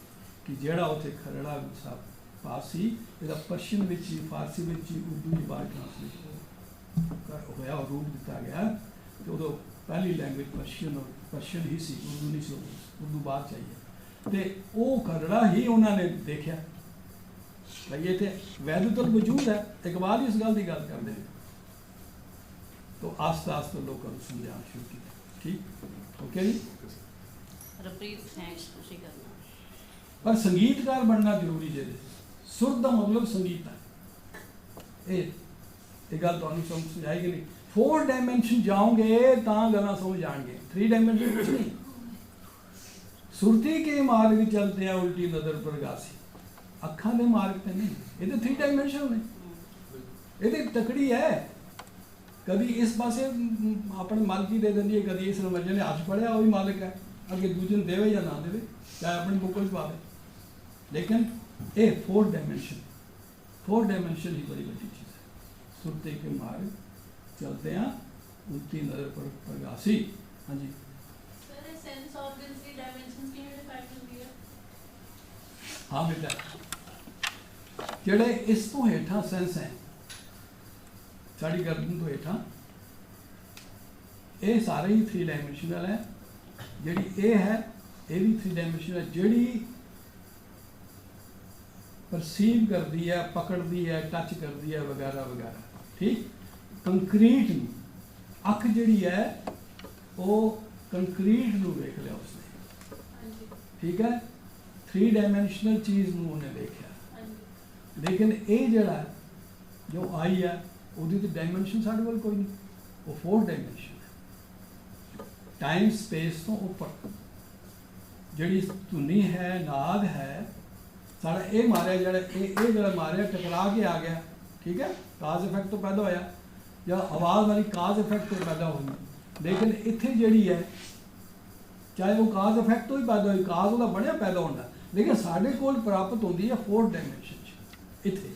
कि जेड़ा उत्थे खरड़ा साहब पास सी इसका पर्शियन विच ही फारसी विच ही उर्दू की बार ट्रांसलेट होया और रूप दिता गया। तो उदों पहली लैंग्वेज पर्शियन ही सी, उर्दू नहीं सी, उर्दू बाद चाहिए। तो वो खरड़ा ही उन्होंने देखा भाई ये तो वैधुतल वजूद है इकबाल ही इस गल की गल करते हैं। तो आस्ता आस्ता लोगों को समझाना शुरू किया। ठीक ओके जी ਰਪ੍ਰੀਤ ਥੈਂक्स ਤੁਸੀਂ ਕਰਨਾ पर संगीतकार बनना जरूरी है। सुर का मतलब संगीत है ये गल तुहानू समझ आएगी नहीं। 4 डायमेंशन जाओगे तो गल्लां समझ आएंगे 3 डायमेंशन कुछ नहीं। सुरती के मार्ग चलते हैं उल्टी नजर पर गासी अखां दे मार्ग ते नहीं ये तो 3 डायमेंशन ने ये तकड़ी है। कभी इस पासे अपने मालिक ही दे देंदी है कभी इस रमजन ने हथ फड़िया वही मालिक है अगे दूजे ने देवे या ना देवे चाहे अपनी बुक पावे लेकिन ये 4 डायमेंशन ही बड़ी बड़ी चीज़ है। सुरते के मार्ग चलते हैं उल्टी नजर पर प्रगासी। हाँ जी हाँ बेटा जेड़े इस तो हेठा सेंस है साड़ी गर्दन तो हेठा ये सारे ही 3 डायमेंशनल है। जी ये है ये भी 3 डायमेंशनल है जी परसीव करती है पकड़ती है टच करती है वगैरह वगैरह। ठीक कंक्रीट अख जी है वो कंक्रीट नूं वेख लिया उसने। ठीक है 3 डायमेंशनल चीज़ नूं उन्हें देखा लेकिन ये जड़ा जो आई है वो डायमेंशन साढ़े वाल कोई नहीं वो 4 डायमेंशन है। ਟਾਈਮ ਸਪੇਸ ਤੋਂ ਉੱਪਰ ਜਿਹੜੀ ਧੁਨੀ ਹੈ, ਨਾਦ ਹੈ, ਸਾਡਾ ਇਹ ਮਾਰਿਆ ਜਿਹੜਾ ਇਹ ਜਿਹੜਾ ਮਾਰਿਆ ਟਕਰਾ ਕੇ ਆ ਗਿਆ, ਠੀਕ ਹੈ, ਕਾਜ਼ ਇਫੈਕਟ ਤੋਂ ਪੈਦਾ ਹੋਇਆ, ਜਾਂ ਆਵਾਜ਼ ਵਾਲੀ ਕਾਜ਼ ਇਫੈਕਟ ਤੋਂ ਪੈਦਾ ਹੋਈ। ਲੇਕਿਨ ਇੱਥੇ ਜਿਹੜੀ ਹੈ, ਚਾਹੇ ਉਹ ਕਾਜ਼ ਇਫੈਕਟ ਤੋਂ ਹੀ ਪੈਦਾ ਹੋਈ, ਕਾਜ਼ ਉਹਦਾ ਬਣਿਆ ਪੈਦਾ ਹੁੰਦਾ, ਲੇਕਿਨ ਸਾਡੇ ਕੋਲ ਪ੍ਰਾਪਤ ਹੁੰਦੀ ਹੈ 4 ਡਾਇਮੈਂਸ਼ਨ 'ਚ। ਇੱਥੇ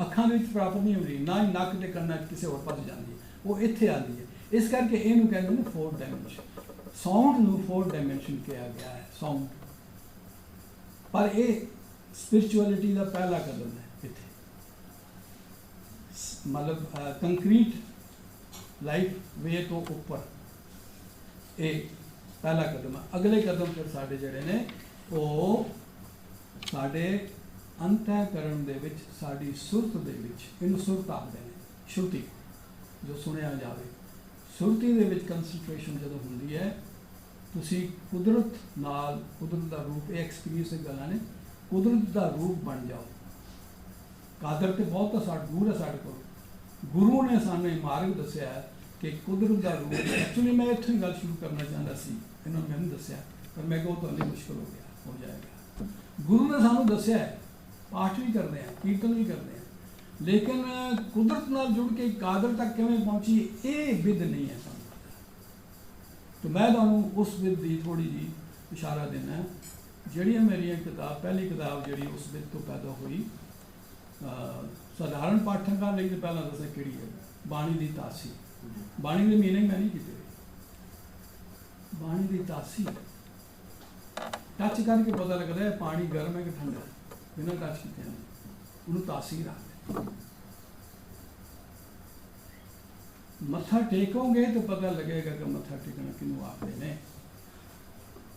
ਅੱਖਾਂ ਦੇ ਵਿੱਚ ਪ੍ਰਾਪਤ ਨਹੀਂ ਹੁੰਦੀ, ਨਾ ਹੀ ਨੱਕ ਤੇ ਕੰਨਾਂ 'ਚ ਕਿਸੇ ਹੋਰ ਪਾਸੇ ਜਾਂਦੀ ਹੈ, ਉਹ ਇੱਥੇ ਆਉਂਦੀ ਹੈ। ਇਸ ਕਰਕੇ ਇਹਨੂੰ ਕਹਿੰਦੇ ਨੇ 4 ਡਾਇਮੈਂਸ਼ਨ। ਸਾਊਂਡ ਨੂੰ 4 ਡਾਇਮੈਂਸ਼ਨ ਕਿਹਾ ਗਿਆ ਹੈ, ਸਾਊਂਡ। ਪਰ ਇਹ ਸਪਿਰਿਚੁਅਲਿਟੀ ਦਾ ਪਹਿਲਾ ਕਦਮ ਹੈ ਇੱਥੇ, ਮਤਲਬ ਕੰਕਰੀਟ ਲਾਈਫ ਵੇ ਤੋਂ ਉੱਪਰ ਇਹ ਪਹਿਲਾ ਕਦਮ ਹੈ। ਅਗਲੇ ਕਦਮ ਫਿਰ ਸਾਡੇ ਜਿਹੜੇ ਨੇ ਉਹ ਸਾਡੇ ਅੰਤःਕਰਨ ਦੇ ਵਿੱਚ, ਸਾਡੀ ਸੁਰਤ ਦੇ ਵਿੱਚ, ਇਹਨੂੰ ਸੁਰਤ ਆਖਦੇ ਨੇ, ਸ਼ਰੁਤੀ ਜੋ ਸੁਣਿਆ ਜਾਵੇ। ਸੁਰਤੀ ਦੇ ਵਿੱਚ ਕੰਸਨਟ੍ਰੇਸ਼ਨ ਜਦੋਂ ਹੁੰਦੀ ਹੈ, ਤੁਸੀਂ ਕੁਦਰਤ ਨਾਲ, ਕੁਦਰਤ ਦਾ ਰੂਪ, ਇਹ ਐਕਸਪੀਰੀਅੰਸ ਦੀ ਗੱਲਾਂ ਨੇ, ਕੁਦਰਤ ਦਾ ਰੂਪ ਬਣ ਜਾਓ। ਕਾਦਰ ਤੇ ਬਹੁਤ ਸਾਡੇ ਦੂਰ ਹੈ ਸਾਡੇ ਕੋਲ। ਗੁਰੂ ਨੇ ਸਾਨੂੰ ਇਹ ਮਾਰਗ ਦੱਸਿਆ ਹੈ ਕਿ ਕੁਦਰਤ ਦਾ ਰੂਪ। ਐਕਚੁਅਲੀ ਮੈਂ ਇੱਥੋਂ ਹੀ ਗੱਲ ਸ਼ੁਰੂ ਕਰਨਾ ਚਾਹੁੰਦਾ ਸੀ, ਇਹਨਾਂ ਨੇ ਮੈਨੂੰ ਦੱਸਿਆ, ਪਰ ਮੈਂ ਕਿਹਾ ਉਹ ਤੁਹਾਨੂੰ ਮੁਸ਼ਕਲ ਹੋ ਜਾਏਗਾ। ਗੁਰੂ ਨੇ ਸਾਨੂੰ ਦੱਸਿਆ ਹੈ, ਪਾਠ ਵੀ ਕਰਦੇ ਹਾਂ, ਕੀਰਤਨ ਵੀ ਕਰਦੇ ਹਾਂ, ਲੇਕਿਨ ਕੁਦਰਤ ਨਾਲ ਜੁੜ ਕੇ ਕਾਦਰ ਤੱਕ ਕਿਵੇਂ ਪਹੁੰਚੀ, ਇਹ ਵਿਧ ਨਹੀਂ ਹੈ ਸਾਨੂੰ। तो मैं ਤੁਹਾਨੂੰ उस विध की थोड़ी जी इशारा देना, ਜਿਹੜੀਆਂ ਮੇਰੀਆਂ किताब, पहली किताब जी उस विध तो पैदा हुई। साधारण पाठकां ਲਈ तो पहला दसा कि बाणी की तासी। बाणी की मीनिंग मैं नहीं की, बाणी की तासी टच करके पता लगता है पानी गर्म है कि ठंडा है, बिना टच किए उन्होंने तासी रखते। मत्था टेकोगे तो पता लगेगा कि मत्था टेकना किनू आखते ने।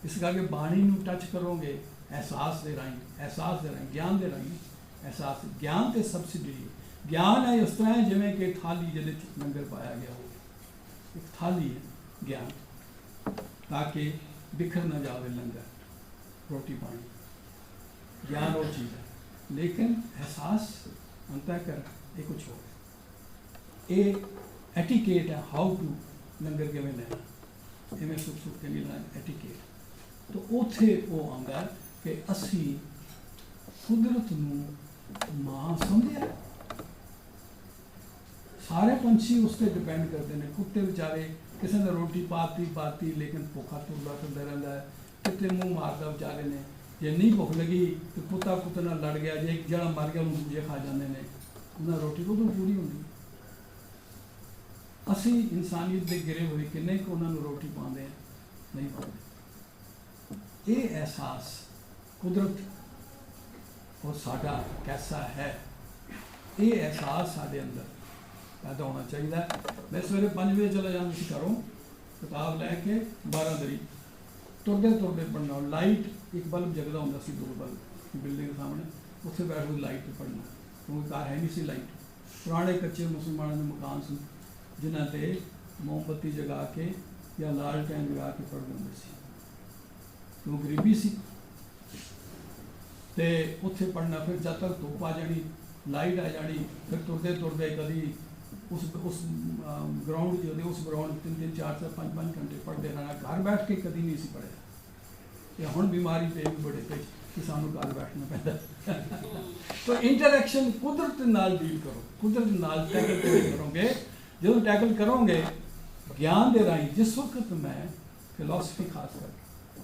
इस करके बाणी नू टच करोगे एहसास दे राही, एहसास दे राही, ज्ञान दे राही। एहसास ज्ञान ते सबसिडी ज्ञान है उस तरह है जिवें कि थाली जिहदे च लंगर पाया गया हो, एक थाली है ज्ञान, ताकि बिखर ना जावे लंगर, रोटी पानी, ज्ञान वो चीज़ है। लेकिन एहसास अंतःकरण ये कुछ हो, ये एटिकेट है, हाउ टू लंगर किवें लेना, इवें सुख सुख के नहीं लेना, एटिकेट। तो उत्थे वो आंदा कि असी कुदरत नूं मां समझिया। सारे पंछी उस पर डिपेंड करते हैं। कुत्ते बेचारे किसी ने रोटी पाती लेकिन भुखा तुरदा फिरदा रहिंदा है, किते मुँह मारदा बेचारे ने, जे नहीं भुख लगी तो कुत्ता कुत्ते नाल लड़ गया, जे एक जड़ा मर गया उन्होंने दूजे खा जाते हैं, उन्हें रोटी को तो पूरी होंगी। असी इंसानियत के गिरे हुए किन्ने को उन्होंने रोटी पाते हैं, नहीं पाते। ये एहसास कुदरत और साडा कैसा है, ये एहसास साडे अंदर पैदा होना चाहिए। मैं सवेरे 5 बजे चला जाना सी घरों, किताब लैके 12 दरी तुरदे तुरदे पढ़ना। लाइट एक बल्ब जगदा होंदा सी, 2 बल्ब बिल्डिंग के सामने, उत्थे बैठ के लाइट पर पढ़ना, क्योंकि घर है नहीं सी लाइट। पुराने कच्चे मुसलमानों के मकान सी जिन्हां ते मोमबत्ती जगा के या लालटेन जगा के पढ़ते होंदे सी, क्यों गरीबी सी। ते उत्थे पढ़ना, फिर जब तक धुप आ जानी, लाइट आ जानी, फिर तुरदे तुरदे कभी उस ग्राउंड जो उस ग्राउंड 3-3, 4-4, 5-5 घंटे पढ़ते रहना। घर बैठ के कभी नहीं सी पढ़िया। ये हुण बीमारी पे भी बड़े पे कि सानू घर बैठना पैंदा। तो इंटरैक्शन कुदरत नाल डील करो, कुदरत नाल टैकल करोगे। जो टैकल करोगे ज्ञान दे राही, जिस वक्त मैं फिलोसफी खास कर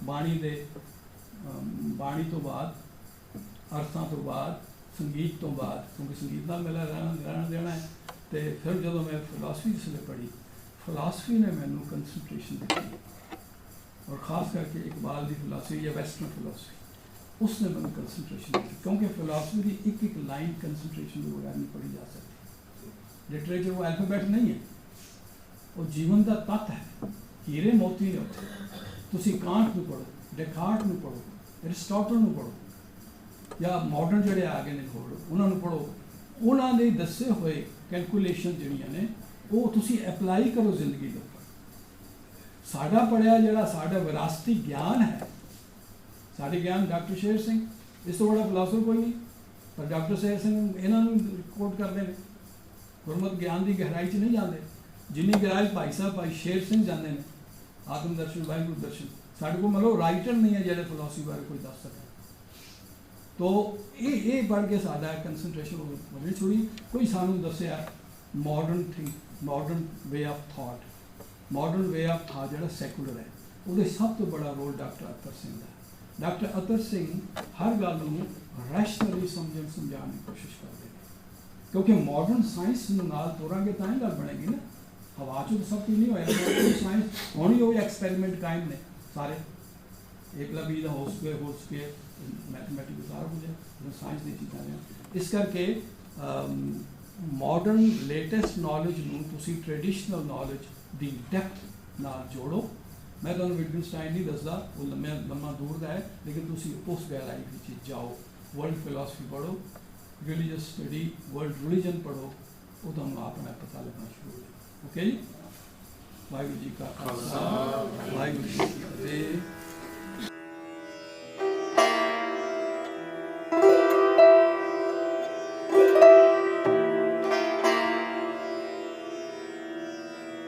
बाणी तो बाद, अर्थां तो बाद, संगीत तो बाद, क्योंकि संगीत नाल मेरा रहना देना है, तो फिर जो मैं फिलोसफी जिसले पढ़ी, फिलोसफी ने मैनू कंसनट्रेशन दी, और ख़ास करके इकबाल की फिलोसफी या वैस्टर्न फिलोसफी, उसने मैंने कंसनट्रेशन दी। क्योंकि फिलोसफी की एक लाइन कंसनट्रेशन के बगैर नहीं पढ़ी जा सकती। लिटरेचर वो अल्फाबेट नहीं है, वो जीवन का तत्त है। हीरे मोती ने उत्थे, तुसी कांट नूं पढ़ो, डेकार्ट नूं पढ़ो, एरिस्टोटल नूं पढ़ो, या मॉडर्न जिहड़े आ गए ने खोड़ उन्होंने पढ़ो, उन्होंने दसे हुए कैलकुलेशन जिहड़ियां ने वो तुसी अप्लाई करो जिंदगी के उपर। साडा पढ़िया जिहड़ा साडा विरासती ज्ञान है, साडे ज्ञान डॉक्टर शेर सिंह, इस तो बड़ा फिलोसफर कोई नहीं, पर डॉक्टर शेर सिंह इन्हों कोट करते हैं। गुरमत ज्ञान की गहराई च नहीं जाते, जिन्नी गहराई भाई साहब भाई शेर सिंह जाते हैं। ਆਤਮ ਦਰਸ਼ਨ ਵਾਹਿਗੁਰੂ ਦਰਸ਼ਨ ਸਾਡੇ ਕੋਲ ਮਤਲਬ ਰਾਈਟਰ ਨਹੀਂ ਹੈ ਜਿਹੜੇ ਫਿਲਾਸਫੀ ਬਾਰੇ ਕੋਈ ਦੱਸ ਸਕੇ। ਤੋ ਇਹ ਬਣ ਕੇ ਸਾਡਾ ਕੰਸਨਟ੍ਰੇਸ਼ਨ ਵਧਣੀ ਥੋੜੀ। ਕੋਈ ਸਾਨੂੰ ਦੱਸਿਆ modern way of thought, modern way of thought ਜਿਹੜਾ ਸੈਕੂਲਰ ਹੈ, ਉਹਦੇ ਸਭ ਤੋਂ ਬੜਾ ਰੋਲ ਡਾਕਟਰ ਅਤਰ ਸਿੰਘ ਦਾ। ਡਾਕਟਰ ਅਤਰ ਸਿੰਘ ਹਰ ਗੱਲ ਨੂੰ ਰੈਸ਼ਨਲੀ ਸਮਝਾਉਣ ਦੀ ਕੋਸ਼ਿਸ਼ ਕਰਦੇ ਨੇ, ਕਿਉਂਕਿ ਮਾਡਰਨ ਸਾਇੰਸ ਨੂੰ ਨਾਲ ਤੋਰਾਂਗੇ ਤਾਂ ਹੀ ਗੱਲ ਬਣੇਗੀ ਨਾ। ਹਵਾ 'ਚ ਤਾਂ ਸਭ ਕੁਝ ਨਹੀਂ ਹੋਇਆ। ਸਾਇੰਸ ਹੁਣ ਹੀ ਉਹ ਐਕਸਪੈਰੀਮੈਂਟ ਕਾਇਮ ਨੇ ਸਾਰੇ, A+B ਦਾ ਹੋਲ ਸਕੁਏਅਰ ਮੈਥਮੈਟਿਕਸ ਸਾਰਾ ਕੁਝ ਹੈ, ਸਾਇੰਸ ਦੀ ਚੀਜ਼ਾਂ ਨੇ। ਇਸ ਕਰਕੇ ਮਾਡਰਨ ਲੇਟੈਸਟ ਨੌਲੇਜ ਨੂੰ ਤੁਸੀਂ ਟ੍ਰੈਡੀਸ਼ਨਲ ਨੌਲੇਜ ਦੀ ਡੈਪਥ ਨਾਲ ਜੋੜੋ। ਮੈਂ ਤੁਹਾਨੂੰ ਵਿਟਗਨਸਟਾਈਨ ਨਹੀਂ ਦੱਸਦਾ, ਉਹ ਲੰਮਾ ਦੂਰ ਦਾ ਹੈ, ਲੇਕਿਨ ਤੁਸੀਂ ਉਸ ਗਹਿਰਾਈ ਵਿੱਚ ਜਾਓ। ਵਰਲਡ ਫਿਲਾਸਫੀ ਪੜ੍ਹੋ, ਰਿਲੀਜੀਅਸ ਸਟੱਡੀ, ਵਰਲਡ ਰਿਲੀਜਨ ਪੜ੍ਹੋ, ਉਹ ਤੁਹਾਨੂੰ ਆਪਣਾ ਪਤਾ ਲੱਗਣਾ ਸ਼ੁਰੂ ਹੋ ਜਾਏ। ਓਕੇ ਜੀ, ਵਾਹਿਗੁਰੂ ਜੀ ਕਾ ਖਾਲਸਾ, ਵਾਹਿਗੁਰੂ ਜੀ